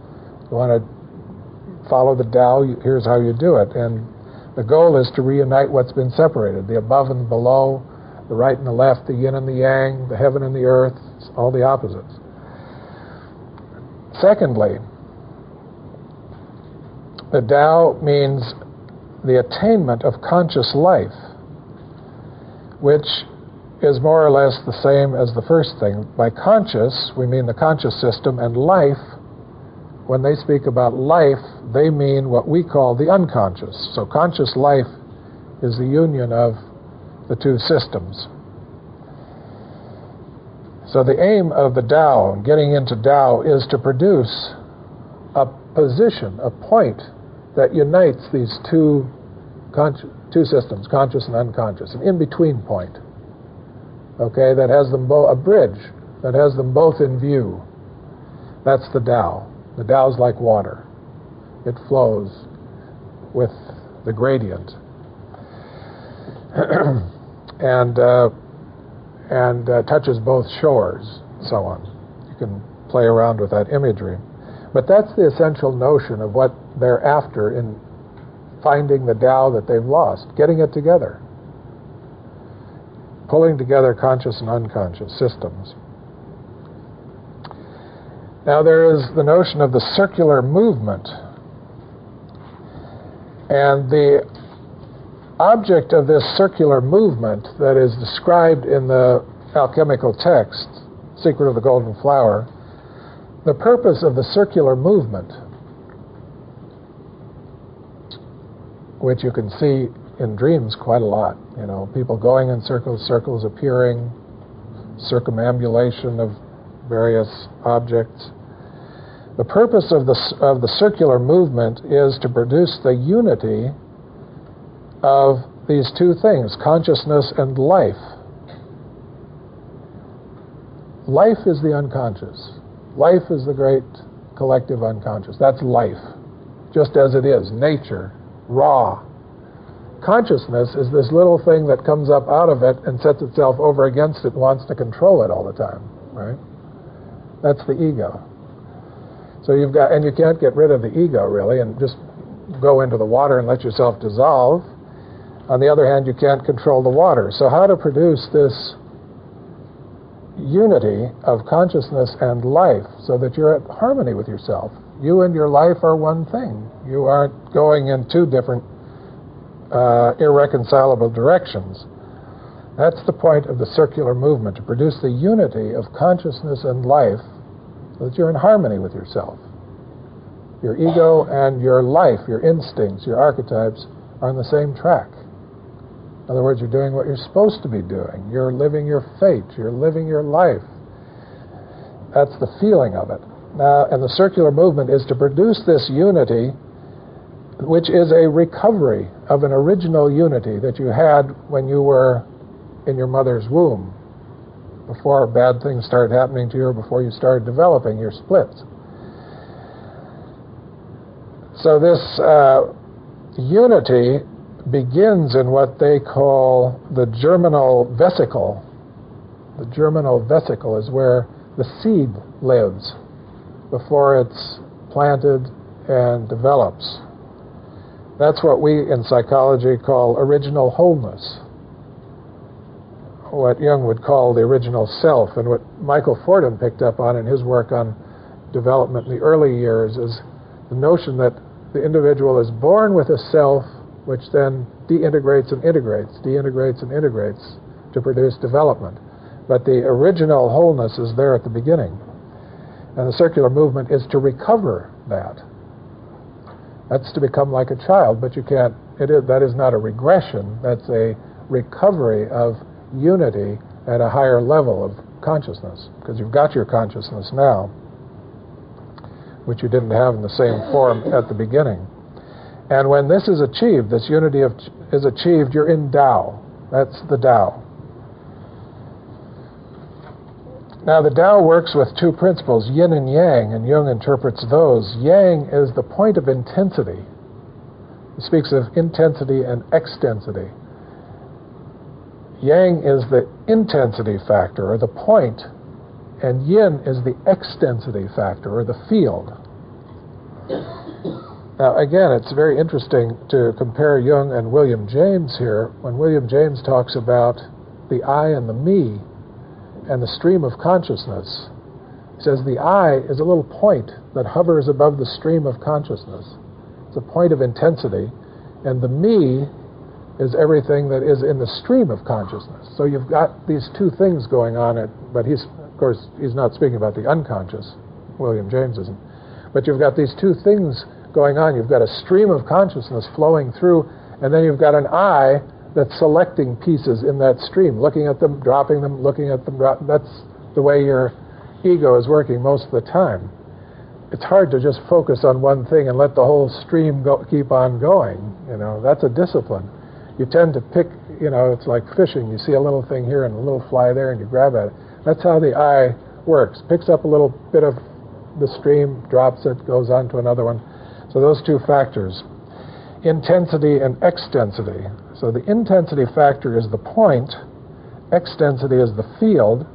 You want to follow the Tao, here's how you do it. And the goal is to reunite what's been separated, the above and the below, the right and the left, the yin and the yang, the heaven and the earth, all the opposites. Secondly, the Tao means the attainment of conscious life, which is more or less the same as the first thing. By conscious, we mean the conscious system, and life, when they speak about life, they mean what we call the unconscious. So conscious life is the union of the two systems. So the aim of the Tao, getting into Tao, is to produce a position, a point that unites these two systems, conscious and unconscious, an in-between point, okay, that has them both, a bridge that has them both in view. That's the Tao. The Tao is like water. It flows with the gradient. and touches both shores, so on. You can play around with that imagery. But that's the essential notion of what they're after in finding the Tao that they've lost, getting it together, pulling together conscious and unconscious systems. Now there is the notion of the circular movement. And the object of this circular movement that is described in the alchemical text, Secret of the Golden Flower, the purpose of the circular movement, which you can see in dreams quite a lot, you know, people going in circles, circles appearing, circumambulation of various objects. The purpose of the circular movement is to produce the unity of these two things, consciousness and life. Life is the unconscious. Life is the great collective unconscious. That's life, just as it is, nature, raw. Consciousness is this little thing that comes up out of it and sets itself over against it and wants to control it all the time, right? That's the ego. So you've got, and you can't get rid of the ego really and just go into the water and let yourself dissolve. On the other hand, you can't control the water. So how to produce this unity of consciousness and life so that you're at harmony with yourself? You and your life are one thing. You aren't going in two different irreconcilable directions. That's the point of the circular movement, to produce the unity of consciousness and life so that you're in harmony with yourself. Your ego and your life, your instincts, your archetypes are on the same track. In other words, you're doing what you're supposed to be doing. You're living your fate. You're living your life. That's the feeling of it. Now, and the circular movement is to produce this unity, which is a recovery of an original unity that you had when you were in your mother's womb, before bad things started happening to you, or before you started developing your splits. So this unity begins in what they call the germinal vesicle. The germinal vesicle is where the seed lives before it's planted and develops. That's what we in psychology call original wholeness, what Jung would call the original self, and what Michael Fordham picked up on in his work on development in the early years is the notion that the individual is born with a self which then deintegrates and integrates to produce development. But the original wholeness is there at the beginning. And the circular movement is to recover that. That's to become like a child, but you can't, that is not a regression, that's a recovery of unity at a higher level of consciousness, because you've got your consciousness now, which you didn't have in the same form at the beginning. And when this is achieved, this unity is achieved, you're in Tao. That's the Tao. Now, the Tao works with two principles, yin and yang, and Jung interprets those. Yang is the point of intensity. He speaks of intensity and extensity. Yang is the intensity factor, or the point, and yin is the extensity factor, or the field. Now, again, it's very interesting to compare Jung and William James here. When William James talks about the I and the me and the stream of consciousness, he says the I is a little point that hovers above the stream of consciousness. It's a point of intensity, and the me is everything that is in the stream of consciousness. So you've got these two things going on, but of course, he's not speaking about the unconscious. William James isn't. But you've got these two things going on. You've got a stream of consciousness flowing through, and then you've got an I that's selecting pieces in that stream, looking at them, dropping them, looking at them. That's the way your ego is working most of the time. It's hard to just focus on one thing and let the whole stream keep on going. That's a discipline. You tend to pick, it's like fishing. You see a little thing here and a little fly there, and you grab at it. That's how the I works. Picks up a little bit of the stream, drops it, goes on to another one. So those two factors, intensity and extensity. So the intensity factor is the point, extensity is the field,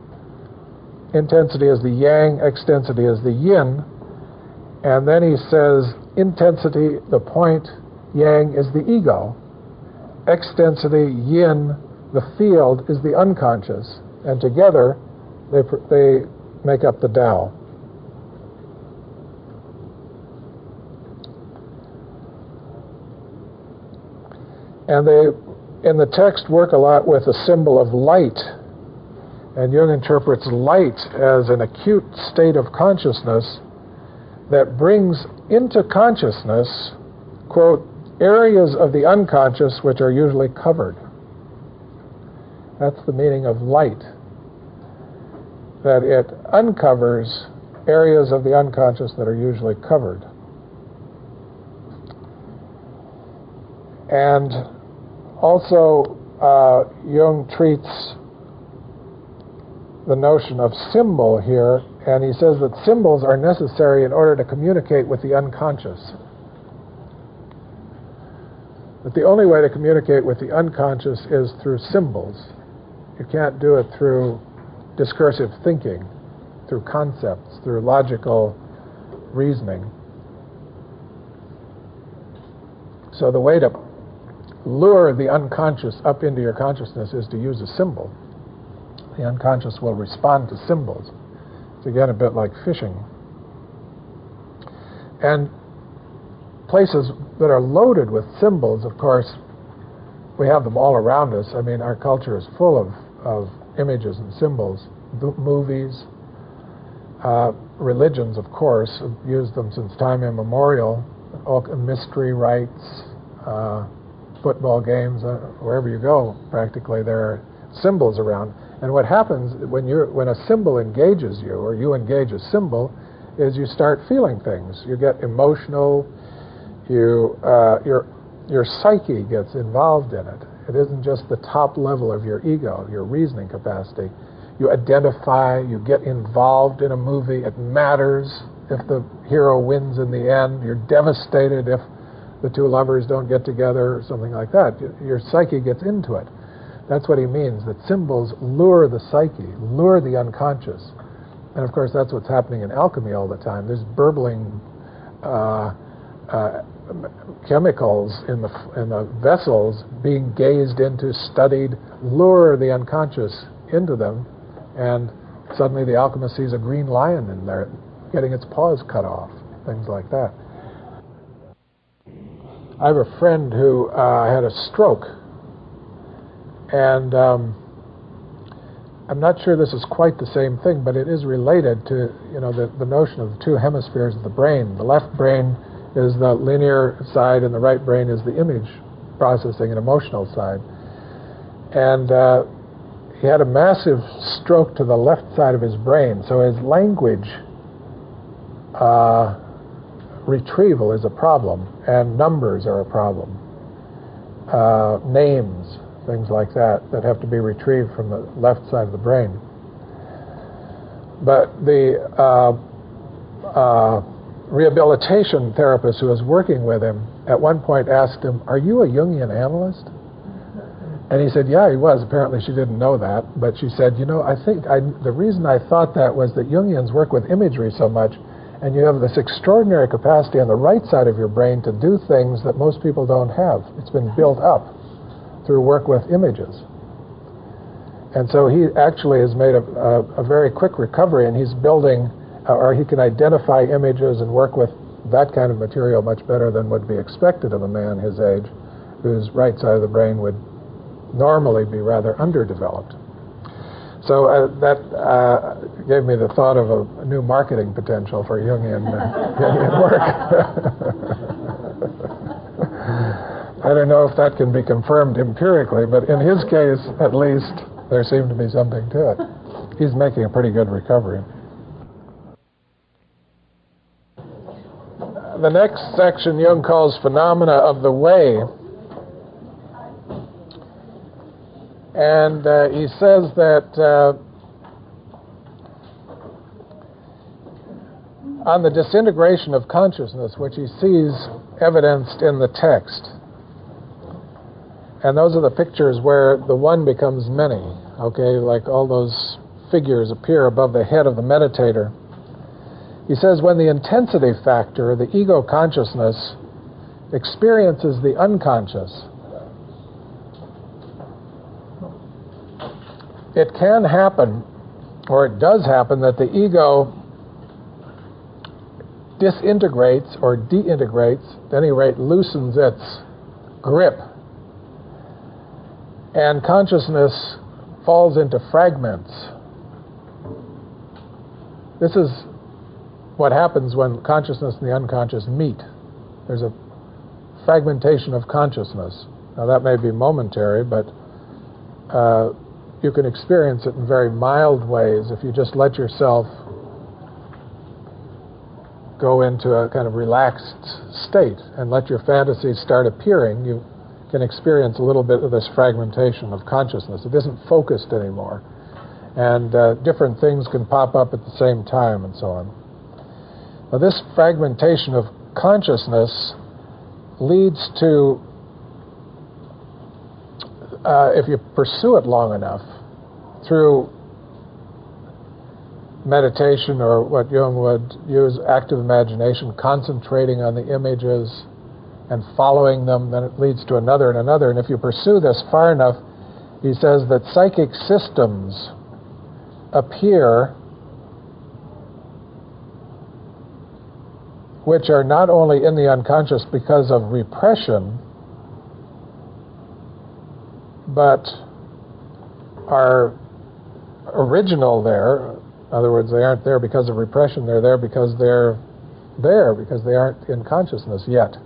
intensity is the yang, extensity is the yin, and then he says intensity, the point, yang is the ego, extensity, yin, the field is the unconscious, and together they make up the Tao. And they, in the text, work a lot with a symbol of light. And Jung interprets light as an acute state of consciousness that brings into consciousness, quote, areas of the unconscious which are usually covered. That's the meaning of light. That it uncovers areas of the unconscious that are usually covered. And also, Jung treats the notion of symbol here, and he says that symbols are necessary in order to communicate with the unconscious. That the only way to communicate with the unconscious is through symbols. You can't do it through discursive thinking, through concepts, through logical reasoning. So the way to lure the unconscious up into your consciousness is to use a symbol. The unconscious will respond to symbols. It's again a bit like fishing. And places that are loaded with symbols, of course, we have them all around us. I mean, our culture is full of images and symbols. Movies, religions, of course, have used them since time immemorial. Mystery rites, football games, wherever you go, practically there are symbols around. And what happens when a symbol engages you, or you engage a symbol, is you start feeling things. You get emotional. Your psyche gets involved in it. It isn't just the top level of your ego, your reasoning capacity. You identify. You get involved in a movie. It matters if the hero wins in the end. You're devastated if the two lovers don't get together, or something like that. Your psyche gets into it. That's what he means, that symbols lure the psyche, lure the unconscious. And of course, that's what's happening in alchemy all the time. There's burbling chemicals in the vessels being gazed into, studied, lure the unconscious into them, and suddenly the alchemist sees a green lion in there getting its paws cut off, things like that. I have a friend who had a stroke, and I'm not sure this is quite the same thing, but it is related to the notion of the two hemispheres of the brain. The left brain is the linear side, and the right brain is the image processing and emotional side. And he had a massive stroke to the left side of his brain, so his language retrieval is a problem, and numbers are a problem. Names, things like that have to be retrieved from the left side of the brain. But the rehabilitation therapist who was working with him at one point asked him, "Are you a Jungian analyst?" And he said, "Yeah, he was." Apparently she didn't know that, but she said, "I think the reason I thought that was that Jungians work with imagery so much, and you have this extraordinary capacity on the right side of your brain to do things that most people don't have. It's been built up through work with images." And so he actually has made a very quick recovery, and he's building, or he can identify images and work with that kind of material much better than would be expected of a man his age, whose right side of the brain would normally be rather underdeveloped. So that gave me the thought of a new marketing potential for Jungian work. I don't know if that can be confirmed empirically, but in his case, at least, there seemed to be something to it. He's making a pretty good recovery. The next section Jung calls phenomena of the way. And he says that on the disintegration of consciousness, which he sees evidenced in the text, and those are the pictures where the one becomes many, okay, like all those figures appear above the head of the meditator. He says when the intensity factor, the ego consciousness, experiences the unconscious, it can happen, or it does happen, that the ego disintegrates or deintegrates, at any rate loosens its grip, and consciousness falls into fragments. This is what happens when consciousness and the unconscious meet. There's a fragmentation of consciousness. Now that may be momentary, but you can experience it in very mild ways if you just let yourself go into a kind of relaxed state and let your fantasies start appearing. You can experience a little bit of this fragmentation of consciousness. It isn't focused anymore. And different things can pop up at the same time and so on. Now this fragmentation of consciousness leads to, if you pursue it long enough, through meditation, or what Jung would use, active imagination, concentrating on the images and following them, then it leads to another and another. And if you pursue this far enough, he says that psychic systems appear which are not only in the unconscious because of repression, but are original there. In other words, they aren't there because of repression, they're there because they're there, because they aren't in consciousness yet.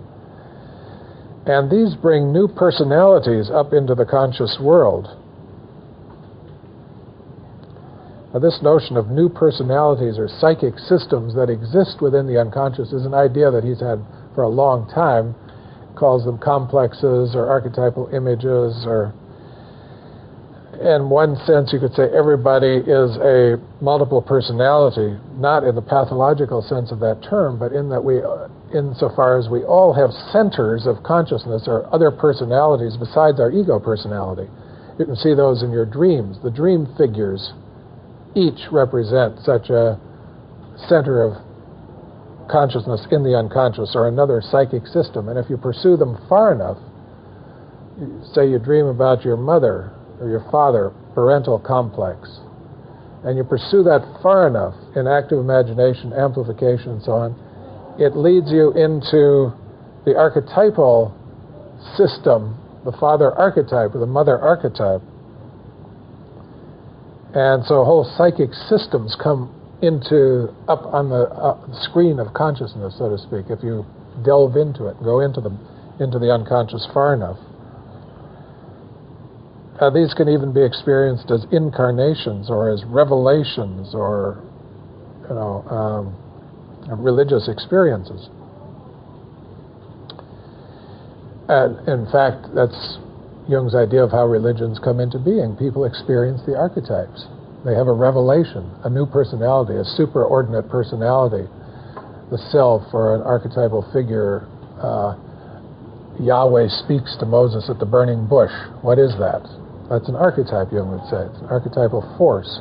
And these bring new personalities up into the conscious world. Now, this notion of new personalities or psychic systems that exist within the unconscious is an idea that he's had for a long time. He calls them complexes or archetypal images, or in one sense you could say everybody is a multiple personality, not in the pathological sense of that term, but in that we, insofar as we all have centers of consciousness or other personalities besides our ego personality. You can see those in your dreams. The dream figures each represent such a center of consciousness in the unconscious or another psychic system. And if you pursue them far enough, say you dream about your mother or your father, parental complex, and you pursue that far enough in active imagination, amplification, and so on, it leads you into the archetypal system, the father archetype or the mother archetype. And so whole psychic systems come up on the screen of consciousness, so to speak, if you delve into it, go into the unconscious far enough. these can even be experienced as incarnations or as revelations or, religious experiences. And in fact, that's Jung's idea of how religions come into being. People experience the archetypes. They have a revelation, a new personality, a superordinate personality, the self or an archetypal figure. Yahweh speaks to Moses at the burning bush. What is that? That's an archetype, Jung would say. It's an archetypal force.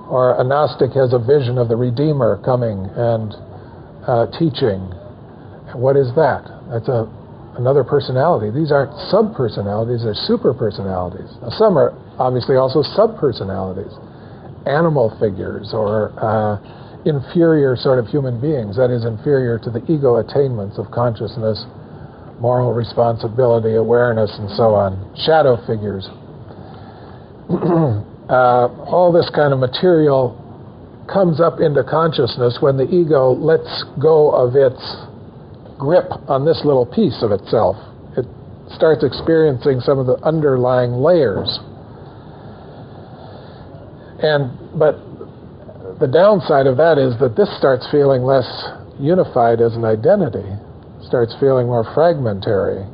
Or a Gnostic has a vision of the Redeemer coming and teaching. What is that? That's another personality. These aren't sub-personalities, they're super-personalities. Now, some are obviously also sub-personalities, animal figures or inferior sort of human beings, that is, inferior to the ego attainments of consciousness, moral responsibility, awareness, and so on. Shadow figures. All this kind of material comes up into consciousness when the ego lets go of its grip on this little piece of itself. It starts experiencing some of the underlying layers. But the downside of that is that this starts feeling less unified as an identity, starts feeling more fragmentary,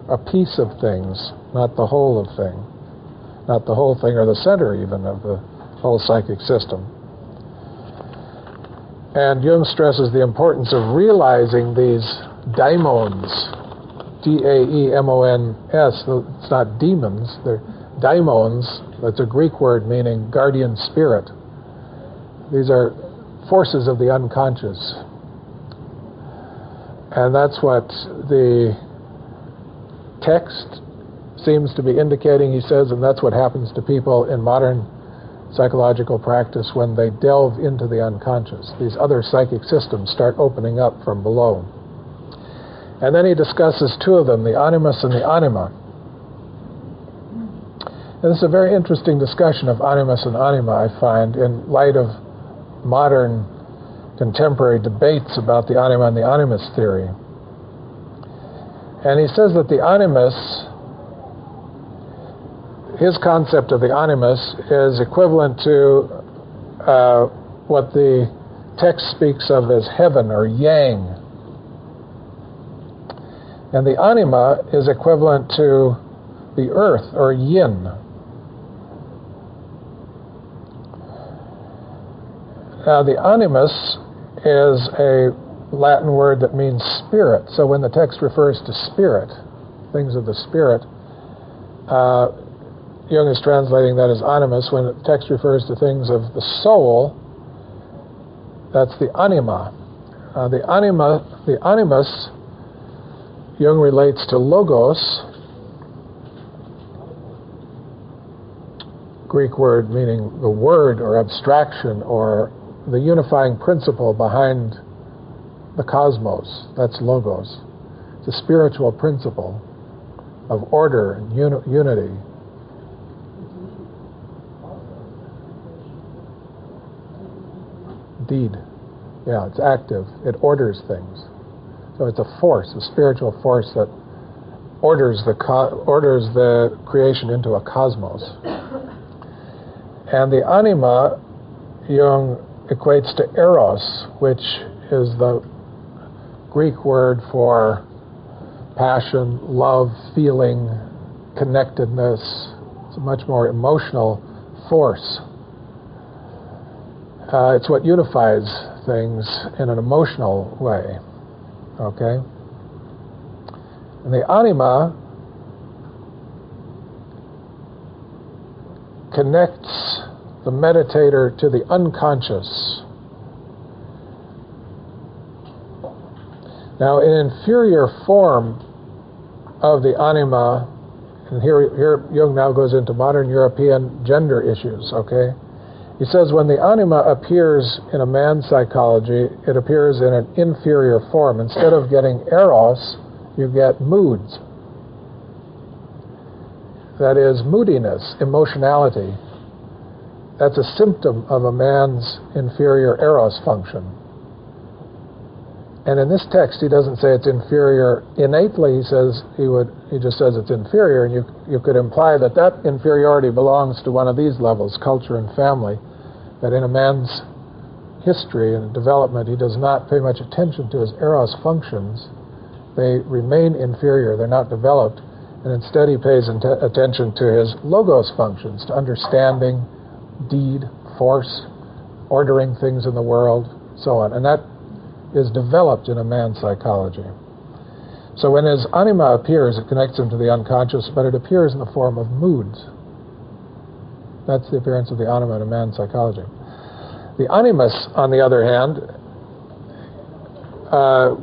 a piece of things, not the whole of thing, not the whole thing or the center even of the whole psychic system. And Jung stresses the importance of realizing these daimons, D-A-E-M-O-N-S. It's not demons, they're daimons. That's a Greek word meaning guardian spirit. These are forces of the unconscious. And that's what the text seems to be indicating, he says, and that's what happens to people in modern psychological practice when they delve into the unconscious. These other psychic systems start opening up from below. And then he discusses two of them, the animus and the anima. And this is a very interesting discussion of animus and anima, I find, in light of modern contemporary debates about the anima and the animus theory. And he says that the animus, his concept of the animus is equivalent to what the text speaks of as heaven or yang. And the anima is equivalent to the earth or yin. Now the animus is a Latin word that means spirit. So when the text refers to spirit, things of the spirit, Jung is translating that as animus. When the text refers to things of the soul, that's the anima. The animus, Jung relates to logos, Greek word meaning the word or abstraction or the unifying principle behind the cosmos. That's logos. It's a spiritual principle of order and unity. Deed. Yeah, it's active. It orders things. So it's a force, a spiritual force that orders the creation into a cosmos. And the anima, Jung equates to eros, which is the Greek word for passion, love, feeling, connectedness. It's a much more emotional force. It's what unifies things in an emotional way. Okay? And the anima connects the meditator to the unconscious. Now, an inferior form of the anima, and here Jung now goes into modern European gender issues, okay? He says when the anima appears in a man's psychology, it appears in an inferior form. Instead of getting eros, you get moods. That is moodiness, emotionality. That's a symptom of a man's inferior eros function. And in this text, he doesn't say it's inferior innately. He just says it's inferior, and you could imply that that inferiority belongs to one of these levels, culture and family. That in a man's history and development, he does not pay much attention to his eros functions. They remain inferior; they're not developed, and instead he pays attention to his logos functions, to understanding, deed, force, ordering things in the world, so on, and that is developed in a man's psychology. So when his anima appears, it connects him to the unconscious, but it appears in the form of moods. That's the appearance of the anima in a man's psychology. The animus, on the other hand,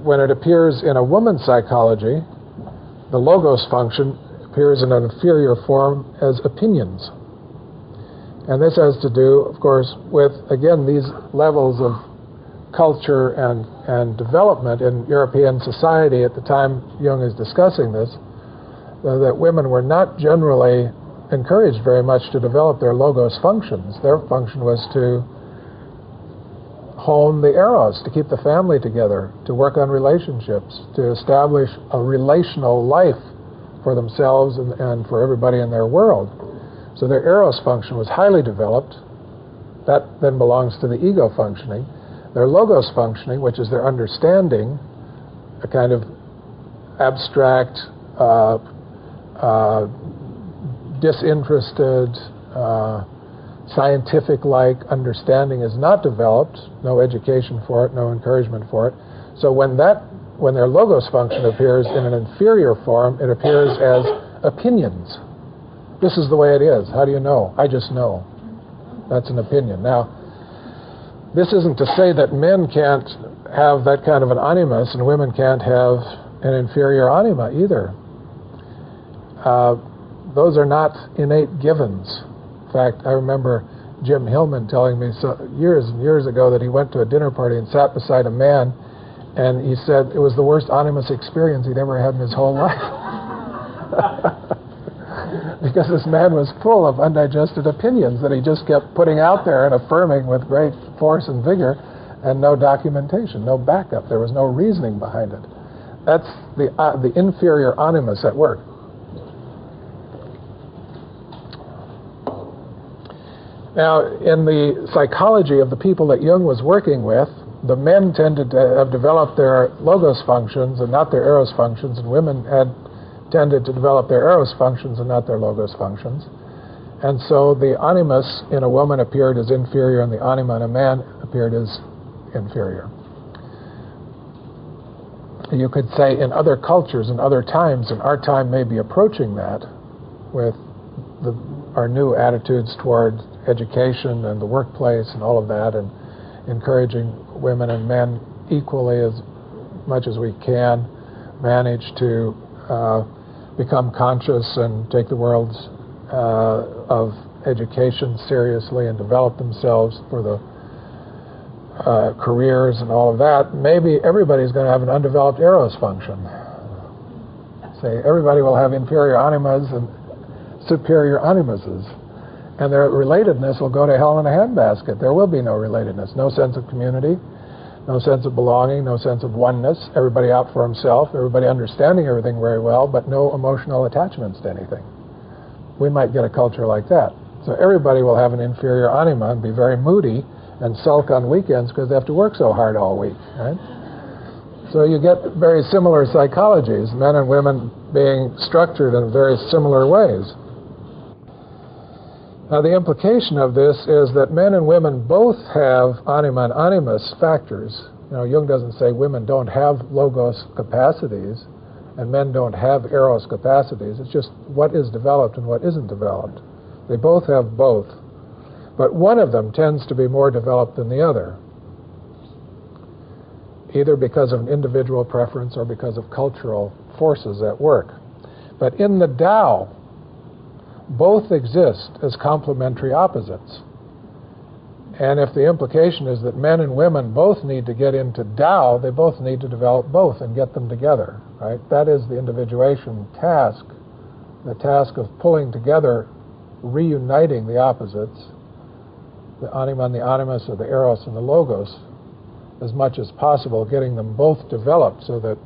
when it appears in a woman's psychology, the logos function appears in an inferior form as opinions. And this has to do, of course, with, again, these levels of culture and development in European society at the time Jung is discussing this, that women were not generally encouraged very much to develop their logos functions. Their function was to hone the eros, to keep the family together, to work on relationships, to establish a relational life for themselves and for everybody in their world. So their eros function was highly developed. That then belongs to the ego functioning. Their logos functioning, which is their understanding, a kind of abstract, disinterested, scientific-like understanding is not developed, no education for it, no encouragement for it. So when their logos function appears in an inferior form, it appears as opinions. This is the way it is. How do you know? I just know. That's an opinion. Now, this isn't to say that men can't have that kind of an animus and women can't have an inferior anima either. Those are not innate givens. In fact, I remember Jim Hillman telling me years and years ago that he went to a dinner party and sat beside a man, and he said it was the worst animus experience he'd ever had in his whole life. Because this man was full of undigested opinions that he just kept putting out there and affirming with great force and vigor, and no documentation, no backup. There was no reasoning behind it. That's the inferior animus at work. Now, in the psychology of the people that Jung was working with, the men tended to have developed their logos functions and not their eros functions, and women had tended to develop their eros functions and not their logos functions. And so the animus in a woman appeared as inferior and the anima in a man appeared as inferior. You could say in other cultures and other times, and our time may be approaching that with our new attitudes toward education and the workplace and all of that, and encouraging women and men equally as much as we can manage to become conscious and take the worlds of education seriously and develop themselves for the careers and all of that. Maybe everybody's going to have an undeveloped eros function. Say everybody will have inferior animas and superior animuses, and their relatedness will go to hell in a handbasket. There will be no relatedness, no sense of community, no sense of belonging, no sense of oneness, everybody out for himself, everybody understanding everything very well, but no emotional attachments to anything. We might get a culture like that. So everybody will have an inferior anima and be very moody and sulk on weekends because they have to work so hard all week, right? So you get very similar psychologies, men and women being structured in very similar ways. Now, the implication of this is that men and women both have anima and animus factors. You know, Jung doesn't say women don't have logos capacities and men don't have eros capacities. It's just what is developed and what isn't developed. They both have both. But one of them tends to be more developed than the other, either because of an individual preference or because of cultural forces at work. But in the Tao, both exist as complementary opposites. And if the implication is that men and women both need to get into Tao, they both need to develop both and get them together, right? That is the individuation task, the task of pulling together, reuniting the opposites, the anima and the animus, or the eros and the logos, as much as possible, getting them both developed so that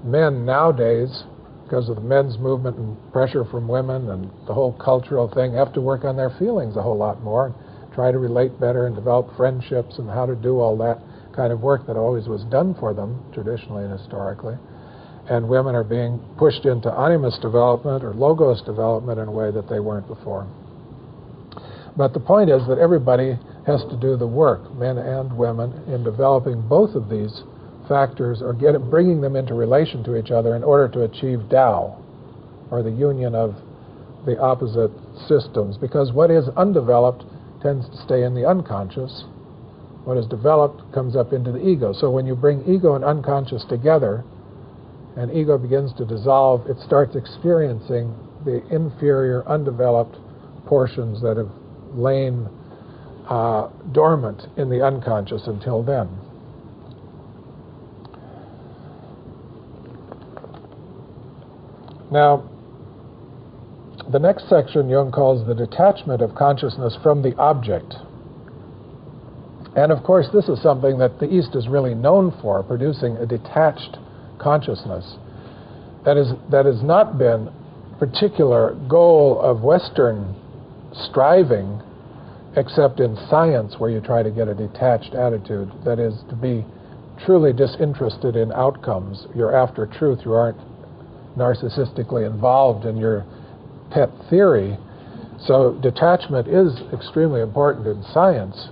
men nowadays, because of the men's movement and pressure from women and the whole cultural thing, have to work on their feelings a whole lot more and try to relate better and develop friendships and how to do all that kind of work that always was done for them, traditionally and historically. And women are being pushed into animus development or logos development in a way that they weren't before. But the point is that everybody has to do the work, men and women, in developing both of these factors or bringing them into relation to each other in order to achieve Tao, or the union of the opposite systems. Because what is undeveloped tends to stay in the unconscious. What is developed comes up into the ego. So when you bring ego and unconscious together, and ego begins to dissolve, it starts experiencing the inferior, undeveloped portions that have lain dormant in the unconscious until then. Now, the next section Jung calls the detachment of consciousness from the object. And of course, this is something that the East is really known for, producing a detached consciousness. That has not been a particular goal of Western striving, except in science, where you try to get a detached attitude. That is, to be truly disinterested in outcomes. You're after truth. You aren't narcissistically involved in your pet theory. So detachment is extremely important in science,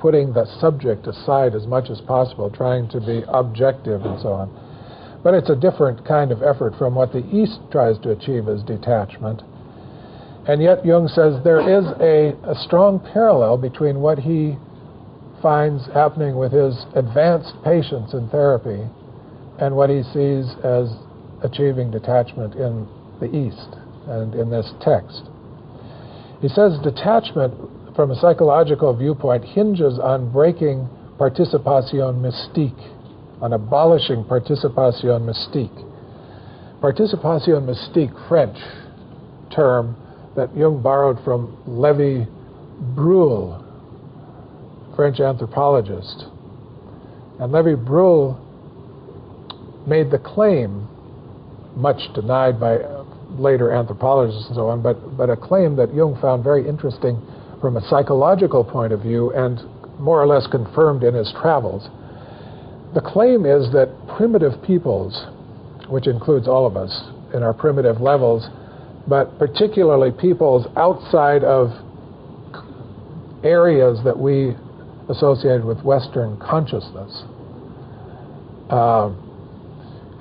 putting the subject aside as much as possible, trying to be objective and so on. But it's a different kind of effort from what the East tries to achieve as detachment. And yet Jung says there is a strong parallel between what he finds happening with his advanced patients in therapy and what he sees as achieving detachment in the East and in this text. He says detachment from a psychological viewpoint hinges on breaking participation mystique, on abolishing participation mystique. Participation mystique, French term that Jung borrowed from Lévi-Breuil, French anthropologist. And Lévi-Breuil made the claim, much denied by later anthropologists and so on, but a claim that Jung found very interesting from a psychological point of view and more or less confirmed in his travels. The claim is that primitive peoples, which includes all of us in our primitive levels, but particularly peoples outside of areas that we associated with Western consciousness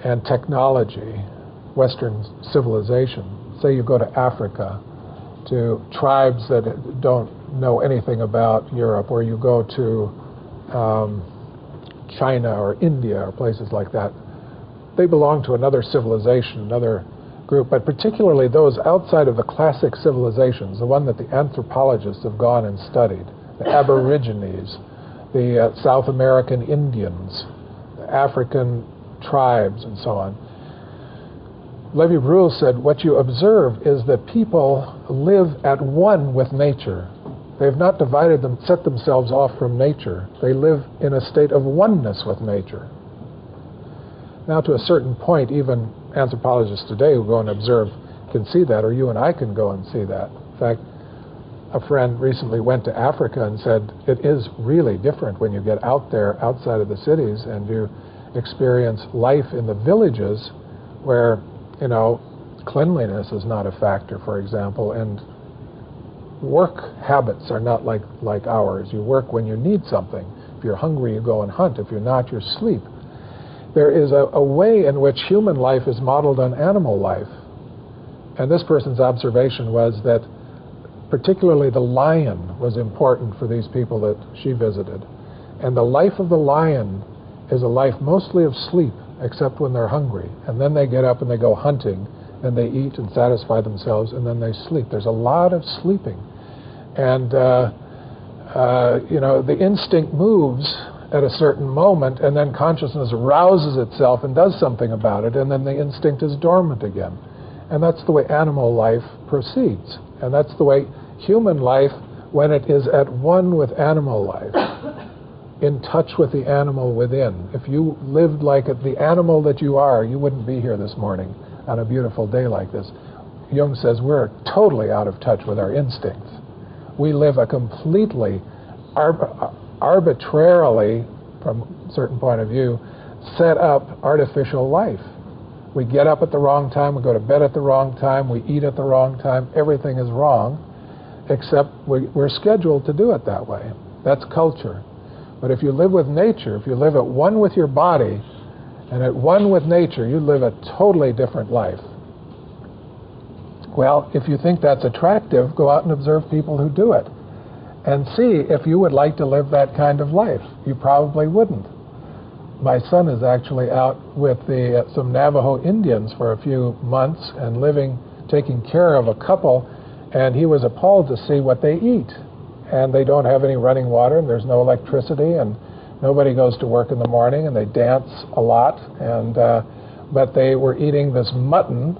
and technology, Western civilization. Say you go to Africa, to tribes that don't know anything about Europe, or you go to China or India or places like that. They belong to another civilization, another group, but particularly those outside of the classic civilizations, the one that the anthropologists have gone and studied, the Aborigines, the South American Indians, the African tribes, and so on. Lévi-Breuil said, what you observe is that people live at one with nature. They have not divided them, set themselves off from nature. They live in a state of oneness with nature. Now, to a certain point, even anthropologists today who go and observe can see that, or you and I can go and see that. In fact, a friend recently went to Africa and said, it is really different when you get out there, outside of the cities, and you experience life in the villages where, cleanliness is not a factor, for example, and work habits are not like ours. You work when you need something. If you're hungry, you go and hunt. If you're not, you sleep. There is a way in which human life is modeled on animal life. And this person's observation was that particularly the lion was important for these people that she visited. And the life of the lion is a life mostly of sleep, except when they're hungry. And then they get up and they go hunting, and they eat and satisfy themselves, and then they sleep. There's a lot of sleeping. And, the instinct moves at a certain moment, and then consciousness rouses itself and does something about it, and then the instinct is dormant again. And that's the way animal life proceeds. And that's the way human life, when it is at one with animal life, in touch with the animal within. If you lived like the animal that you are, you wouldn't be here this morning on a beautiful day like this. Jung says we're totally out of touch with our instincts. We live a completely arbitrarily, from a certain point of view, set up artificial life. We get up at the wrong time, we go to bed at the wrong time, we eat at the wrong time, everything is wrong, except we're scheduled to do it that way. That's culture. But if you live with nature, if you live at one with your body and at one with nature, you live a totally different life. Well, if you think that's attractive, go out and observe people who do it and see if you would like to live that kind of life. You probably wouldn't. My son is actually out with some Navajo Indians for a few months and taking care of a couple, and he was appalled to see what they eat. And they don't have any running water, and there's no electricity, and nobody goes to work in the morning, and they dance a lot. But they were eating this mutton.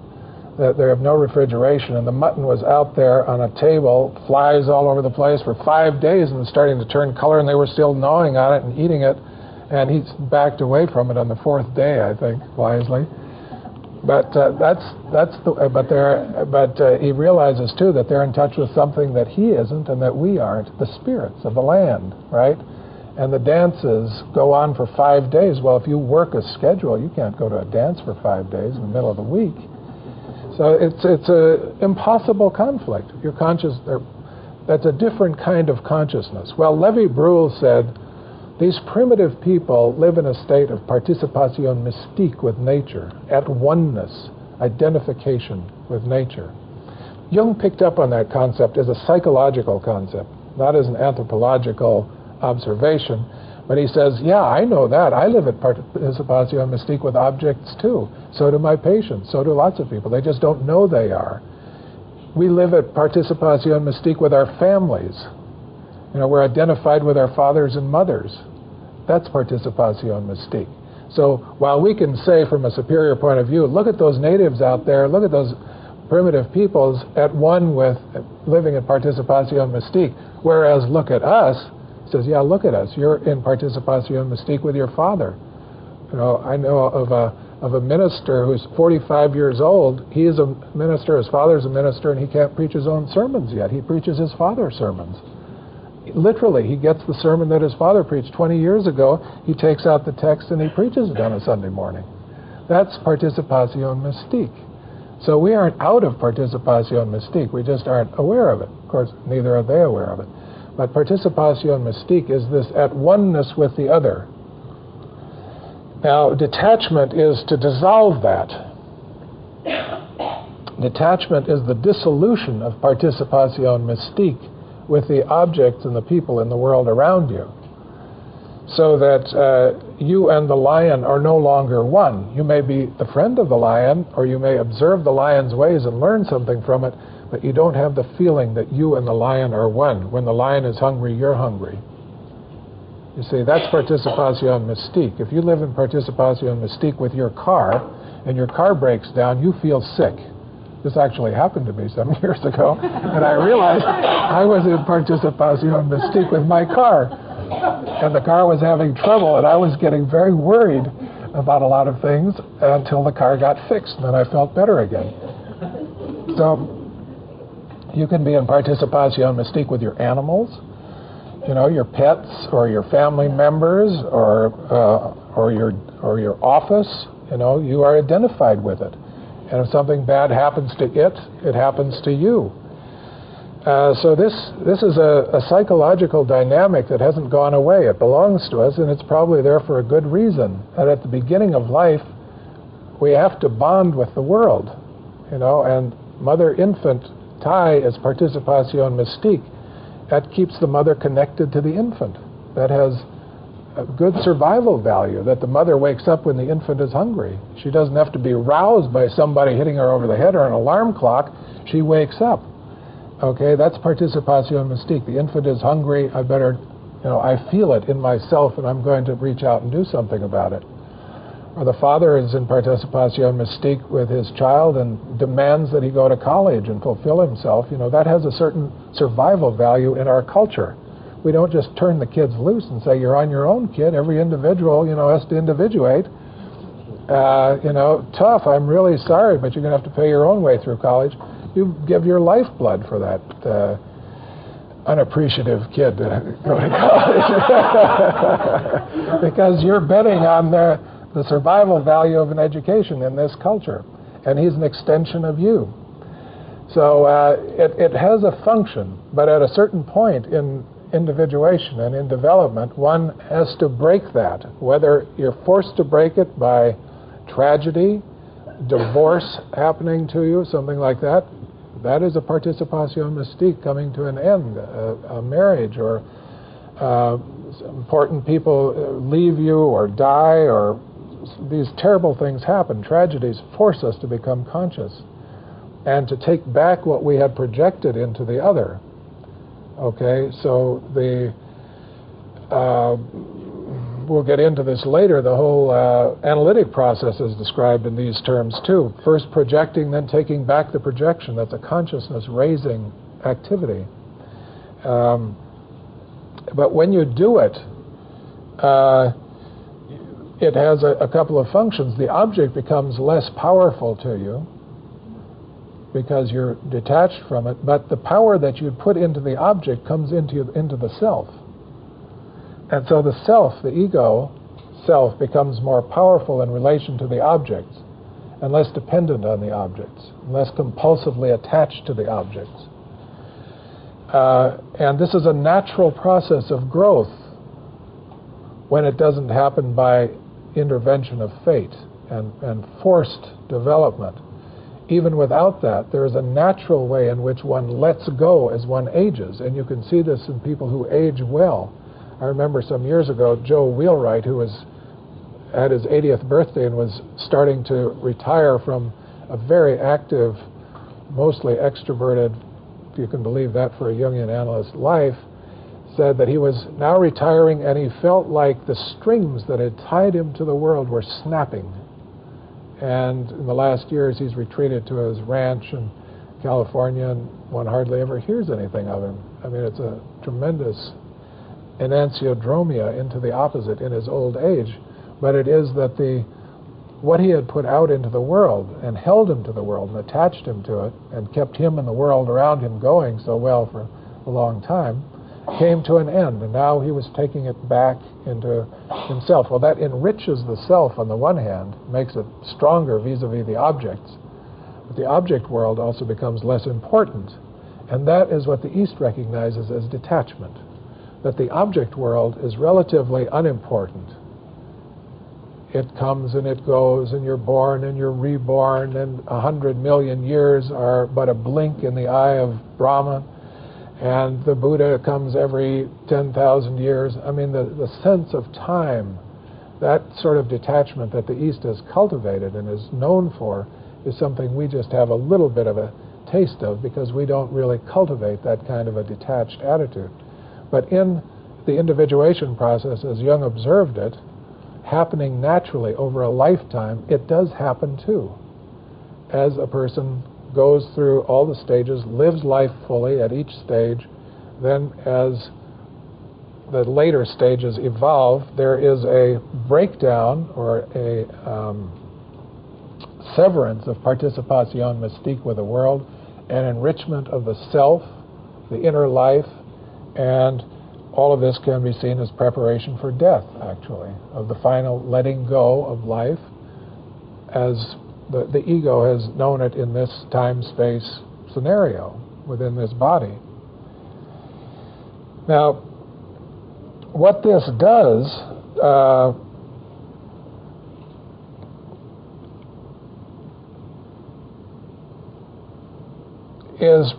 That they have no refrigeration, and the mutton was out there on a table, flies all over the place for 5 days, and was starting to turn color, and they were still gnawing on it and eating it. And he backed away from it on the 4th day, I think, wisely. But he realizes too that they're in touch with something that he isn't and that we aren't, the spirits of the land, right? And the dances go on for 5 days. Well, if you work a schedule, you can't go to a dance for 5 days in the middle of the week. So it's an impossible conflict. You're conscious. That's a different kind of consciousness. Well, Lévi-Brühl said, these primitive people live in a state of participation mystique with nature, at oneness, identification with nature. Jung picked up on that concept as a psychological concept, not as an anthropological observation. But he says, yeah, I know that. I live at participation mystique with objects too. So do my patients. So do lots of people. They just don't know they are. We live at participation mystique with our families. You know, we're identified with our fathers and mothers. That's participation mystique. So while we can say from a superior point of view, look at those natives out there, look at those primitive peoples at one with living in participation mystique, whereas look at us, he says, yeah, look at us. You're in participation mystique with your father. You know, I know of a minister who's 45 years old. He is a minister, his father's a minister, and he can't preach his own sermons yet. He preaches his father's sermons. Literally, he gets the sermon that his father preached 20 years ago, he takes out the text and he preaches it on a Sunday morning. That's participation mystique. So we aren't out of participation mystique, we just aren't aware of it. Of course, neither are they aware of it. But participation mystique is this at oneness with the other. Now, detachment is to dissolve that. Detachment is the dissolution of participation mystique with the objects and the people in the world around you, so that you and the lion are no longer one. You may be the friend of the lion, or you may observe the lion's ways and learn something from it, but you don't have the feeling that you and the lion are one. When the lion is hungry, you're hungry. You see, that's participation mystique. If you live in participation mystique with your car, and your car breaks down, you feel sick. This actually happened to me some years ago, and I realized I was in participation mystique with my car. And the car was having trouble, and I was getting very worried about a lot of things until the car got fixed, and then I felt better again. So you can be in participation mystique with your animals, you know, your pets or your family members or your office. You know, you are identified with it. And if something bad happens to it, it happens to you. So this is a psychological dynamic that hasn't gone away. It belongs to us, and it's probably there for a good reason. And at the beginning of life, we have to bond with the world, you know, and mother-infant tie is participation mystique. That keeps the mother connected to the infant. That has a good survival value, that the mother wakes up when the infant is hungry. She doesn't have to be roused by somebody hitting her over the head or an alarm clock. She wakes up. Okay, that's participation mystique. The infant is hungry. I better, you know, I feel it in myself, and I'm going to reach out and do something about it. Or the father is in participation mystique with his child and demands that he go to college and fulfill himself. You know, that has a certain survival value in our culture. We don't just turn the kids loose and say, you're on your own, kid. Every individual, has to individuate. Tough, I'm really sorry, but you're going to have to pay your own way through college. You give your lifeblood for that unappreciative kid to go to college. Because you're betting on the survival value of an education in this culture. And he's an extension of you. So it has a function, but at a certain point in individuation and in development, one has to break that. Whether you're forced to break it by tragedy, divorce happening to you, something like that, that is a participation mystique coming to an end, a marriage, or important people leave you or die, or these terrible things happen. Tragedies force us to become conscious and to take back what we had projected into the other. Okay, so we'll get into this later. The whole analytic process is described in these terms too. First projecting, then taking back the projection. That's a consciousness raising activity. But when you do it, it has a couple of functions. The object becomes less powerful to you because you're detached from it, but the power that you put into the object comes into the self. And so the self, the ego self, becomes more powerful in relation to the objects and less dependent on the objects, less compulsively attached to the objects. And this is a natural process of growth when it doesn't happen by intervention of fate and forced development. Even without that, there is a natural way in which one lets go as one ages, and you can see this in people who age well. I remember some years ago, Joe Wheelwright, who was at his 80th birthday and was starting to retire from a very active, mostly extroverted, if you can believe that for a Jungian analyst, life, said that he was now retiring and he felt like the strings that had tied him to the world were snapping. And in the last years, he's retreated to his ranch in California, and one hardly ever hears anything of him. I mean, it's a tremendous enantiodromia into the opposite in his old age. But it is that what he had put out into the world and held him to the world and attached him to it and kept him and the world around him going so well for a long time came to an end, and now he was taking it back into himself. Well, that enriches the self on the one hand, makes it stronger vis-a-vis the objects, but the object world also becomes less important, and that is what the East recognizes as detachment, that the object world is relatively unimportant. It comes and it goes, and you're born and you're reborn, and 100 million years are but a blink in the eye of Brahma, and the Buddha comes every 10,000 years. I mean, the sense of time, that sort of detachment that the East has cultivated and is known for, is something we just have a little bit of a taste of because we don't really cultivate that kind of a detached attitude. But in the individuation process, as Jung observed it, happening naturally over a lifetime, it does happen too. As a person goes through all the stages, lives life fully at each stage, then as the later stages evolve, there is a breakdown or a severance of participation mystique with the world, an enrichment of the self, the inner life, and all of this can be seen as preparation for death, actually, of the final letting go of life as the ego has known it in this time-space scenario within this body. Now, what this does is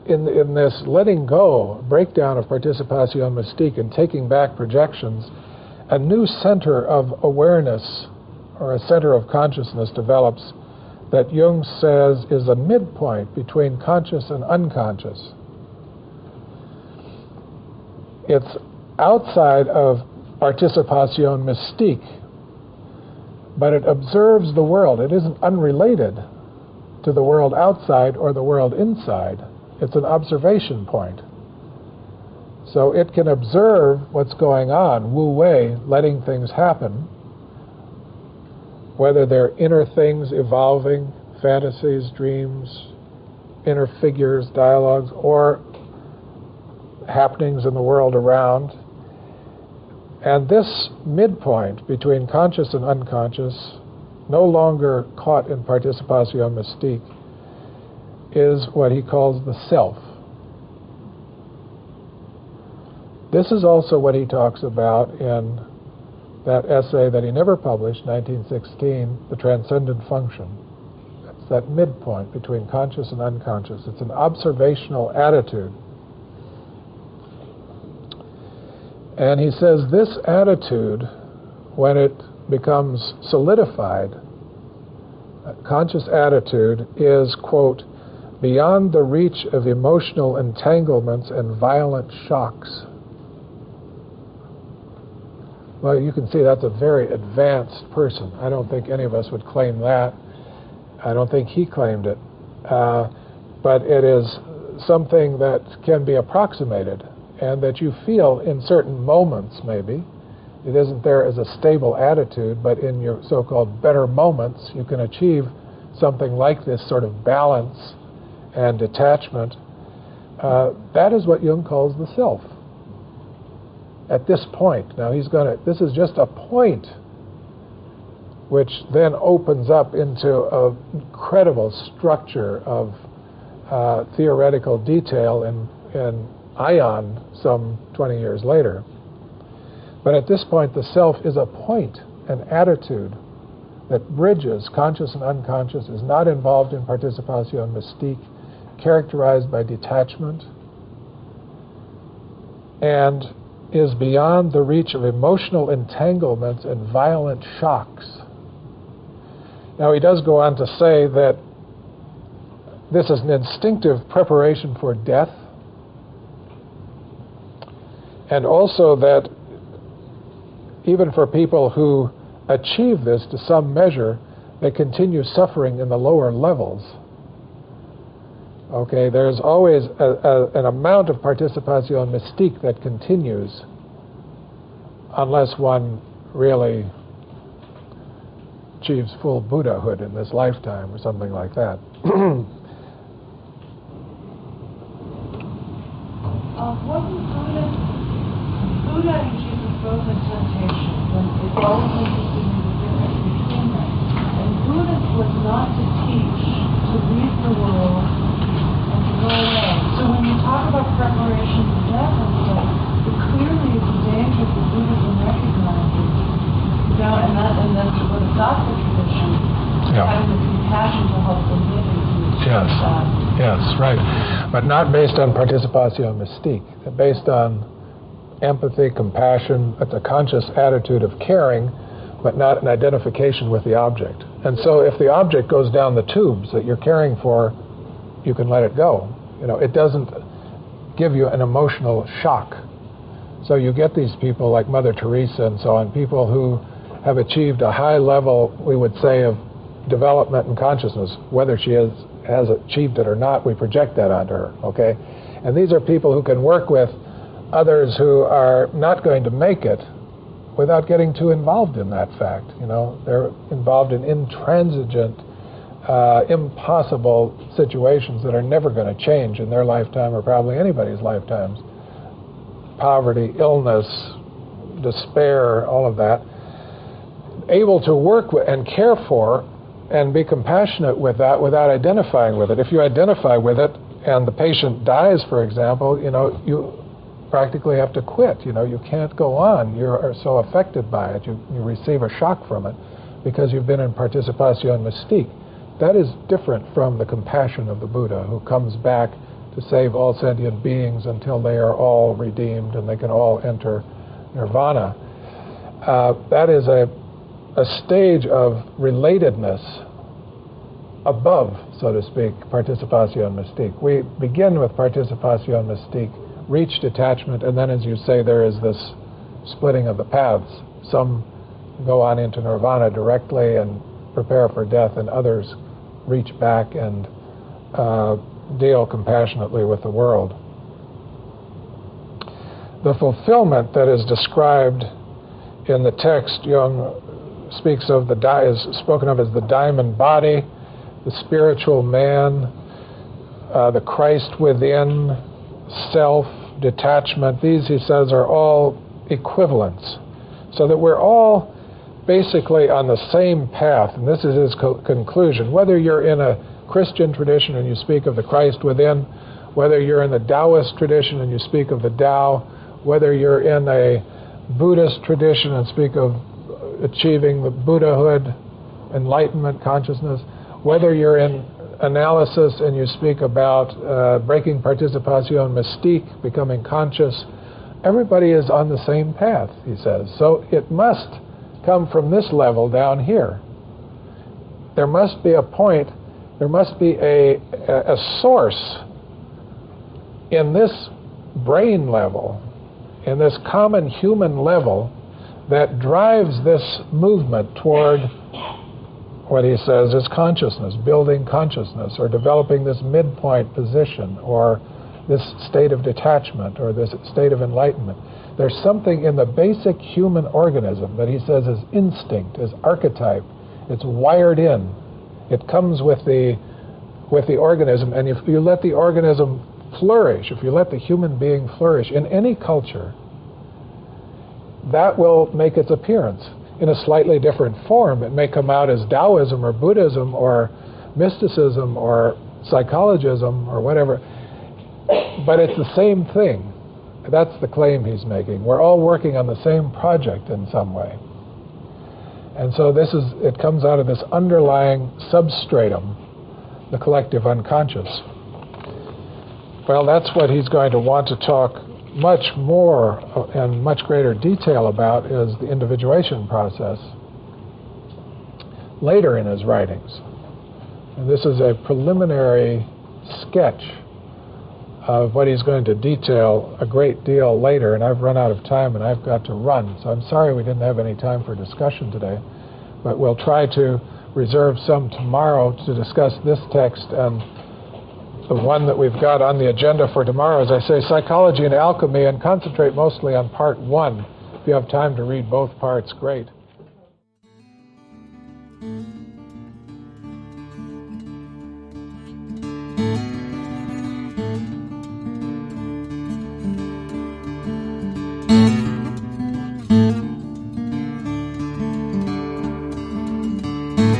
in this letting go, breakdown of participation mystique and taking back projections, a new center of awareness or a center of consciousness develops that Jung says is a midpoint between conscious and unconscious. It's outside of participation mystique, but it observes the world. It isn't unrelated to the world outside or the world inside. It's an observation point. So it can observe what's going on, wu wei, letting things happen, whether they're inner things evolving, fantasies, dreams, inner figures, dialogues, or happenings in the world around. And this midpoint between conscious and unconscious, no longer caught in participatio mystique, is what he calls the self. This is also what he talks about in that essay that he never published, 1916, The Transcendent Function. It's that midpoint between conscious and unconscious. It's an observational attitude. And he says this attitude, when it becomes solidified, a conscious attitude is, quote, beyond the reach of emotional entanglements and violent shocks. Well, you can see that's a very advanced person. I don't think any of us would claim that. I don't think he claimed it. But it is something that can be approximated and that you feel in certain moments, maybe. It isn't there as a stable attitude, but in your so-called better moments, you can achieve something like this sort of balance and detachment. That is what Jung calls the self. At this point, now this is just a point which then opens up into an incredible structure of theoretical detail in Ion some 20 years later. But at this point, the self is a point, an attitude that bridges conscious and unconscious, is not involved in participatio mystique, characterized by detachment, and is beyond the reach of emotional entanglements and violent shocks. Now, he does go on to say that this is an instinctive preparation for death, and also that even for people who achieve this to some measure, they continue suffering in the lower levels. Okay, there's always an amount of participatio mystique that continues unless one really achieves full Buddhahood in this lifetime or something like that. Buddha and Jesus both had temptation, and it's always interesting the difference between them. And Buddha was not to teach, to leave the world, and to go away. So when you talk about preparation for death and stuff, it clearly is a danger that Buddhism recognizes. You know, and that's the Bodhisattva tradition, having the compassion to help the living. Yes, right. But not based on participatio mystique, based on empathy, compassion, it's a conscious attitude of caring, but not an identification with the object. And so if the object goes down the tubes that you're caring for, you can let it go. You know, it doesn't give you an emotional shock. So you get these people like Mother Teresa and so on, people who have achieved a high level, we would say, of development and consciousness. Whether she has achieved it or not, we project that onto her, okay? And these are people who can work with others who are not going to make it without getting too involved in that fact. You know, they're involved in intransigent, impossible situations that are never going to change in their lifetime or probably anybody's lifetimes. Poverty, illness, despair, all of that. Able to work with and care for and be compassionate with that without identifying with it. If you identify with it and the patient dies, for example, you know, you practically have to quit. You know, you can't go on. You're so affected by it. You receive a shock from it because you've been in participatio mystique. That is different from the compassion of the Buddha, who comes back to save all sentient beings until they are all redeemed and they can all enter nirvana. That is a stage of relatedness above, so to speak, participatio mystique. We begin with participatio mystique, reach detachment, and then, as you say, there is this splitting of the paths. Some go on into nirvana directly and prepare for death, and others reach back and deal compassionately with the world. The fulfillment that is described in the text, Jung speaks of is spoken of as the diamond body, the spiritual man, the Christ within, self, detachment. These, he says, are all equivalents. So that we're all basically on the same path, and this is his conclusion. Whether you're in a Christian tradition and you speak of the Christ within, whether you're in the Taoist tradition and you speak of the Tao, whether you're in a Buddhist tradition and speak of achieving the Buddhahood, enlightenment, consciousness, whether you're in analysis and you speak about breaking participation mystique, becoming conscious, everybody is on the same path, he says. So it must come from this level down here. There must be a point, there must be a source in this brain level, in this common human level, that drives this movement toward what he says is consciousness, building consciousness, or developing this midpoint position, or this state of detachment, or this state of enlightenment. There's something in the basic human organism that he says is instinct, is archetype. It's wired in. It comes with the organism, and if you let the organism flourish, if you let the human being flourish in any culture, that will make its appearance in a slightly different form. It may come out as Taoism or Buddhism or mysticism or psychologism or whatever, but it's the same thing. That's the claim he's making. We're all working on the same project in some way. And so it comes out of this underlying substratum, the collective unconscious. Well, that's what he's going to want to talk much more and much greater detail about, is the individuation process later in his writings. And this is a preliminary sketch of what he's going to detail a great deal later, and I've run out of time and I've got to run. So I'm sorry we didn't have any time for discussion today, but we'll try to reserve some tomorrow to discuss this text and the one that we've got on the agenda for tomorrow, as I say, Psychology and Alchemy, and concentrate mostly on part 1. If you have time to read both parts, great.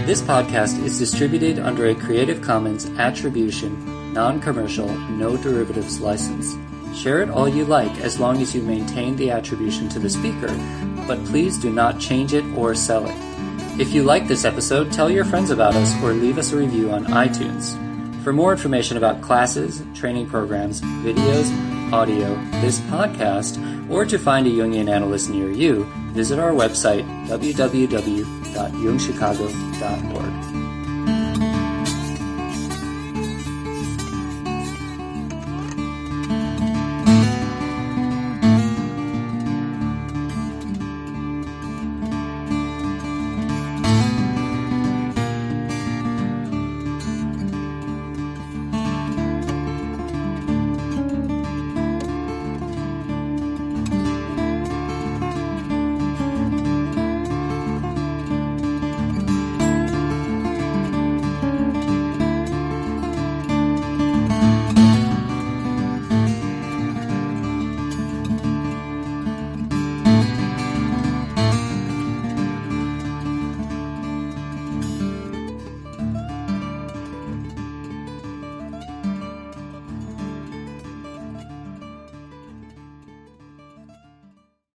This podcast is distributed under a Creative Commons Attribution, Non-Commercial, No Derivatives license. Share it all you like as long as you maintain the attribution to the speaker, but please do not change it or sell it. If you like this episode, tell your friends about us or leave us a review on iTunes. For more information about classes, training programs, videos, audio, this podcast, or to find a Jungian analyst near you, visit our website, www.jungchicago.org.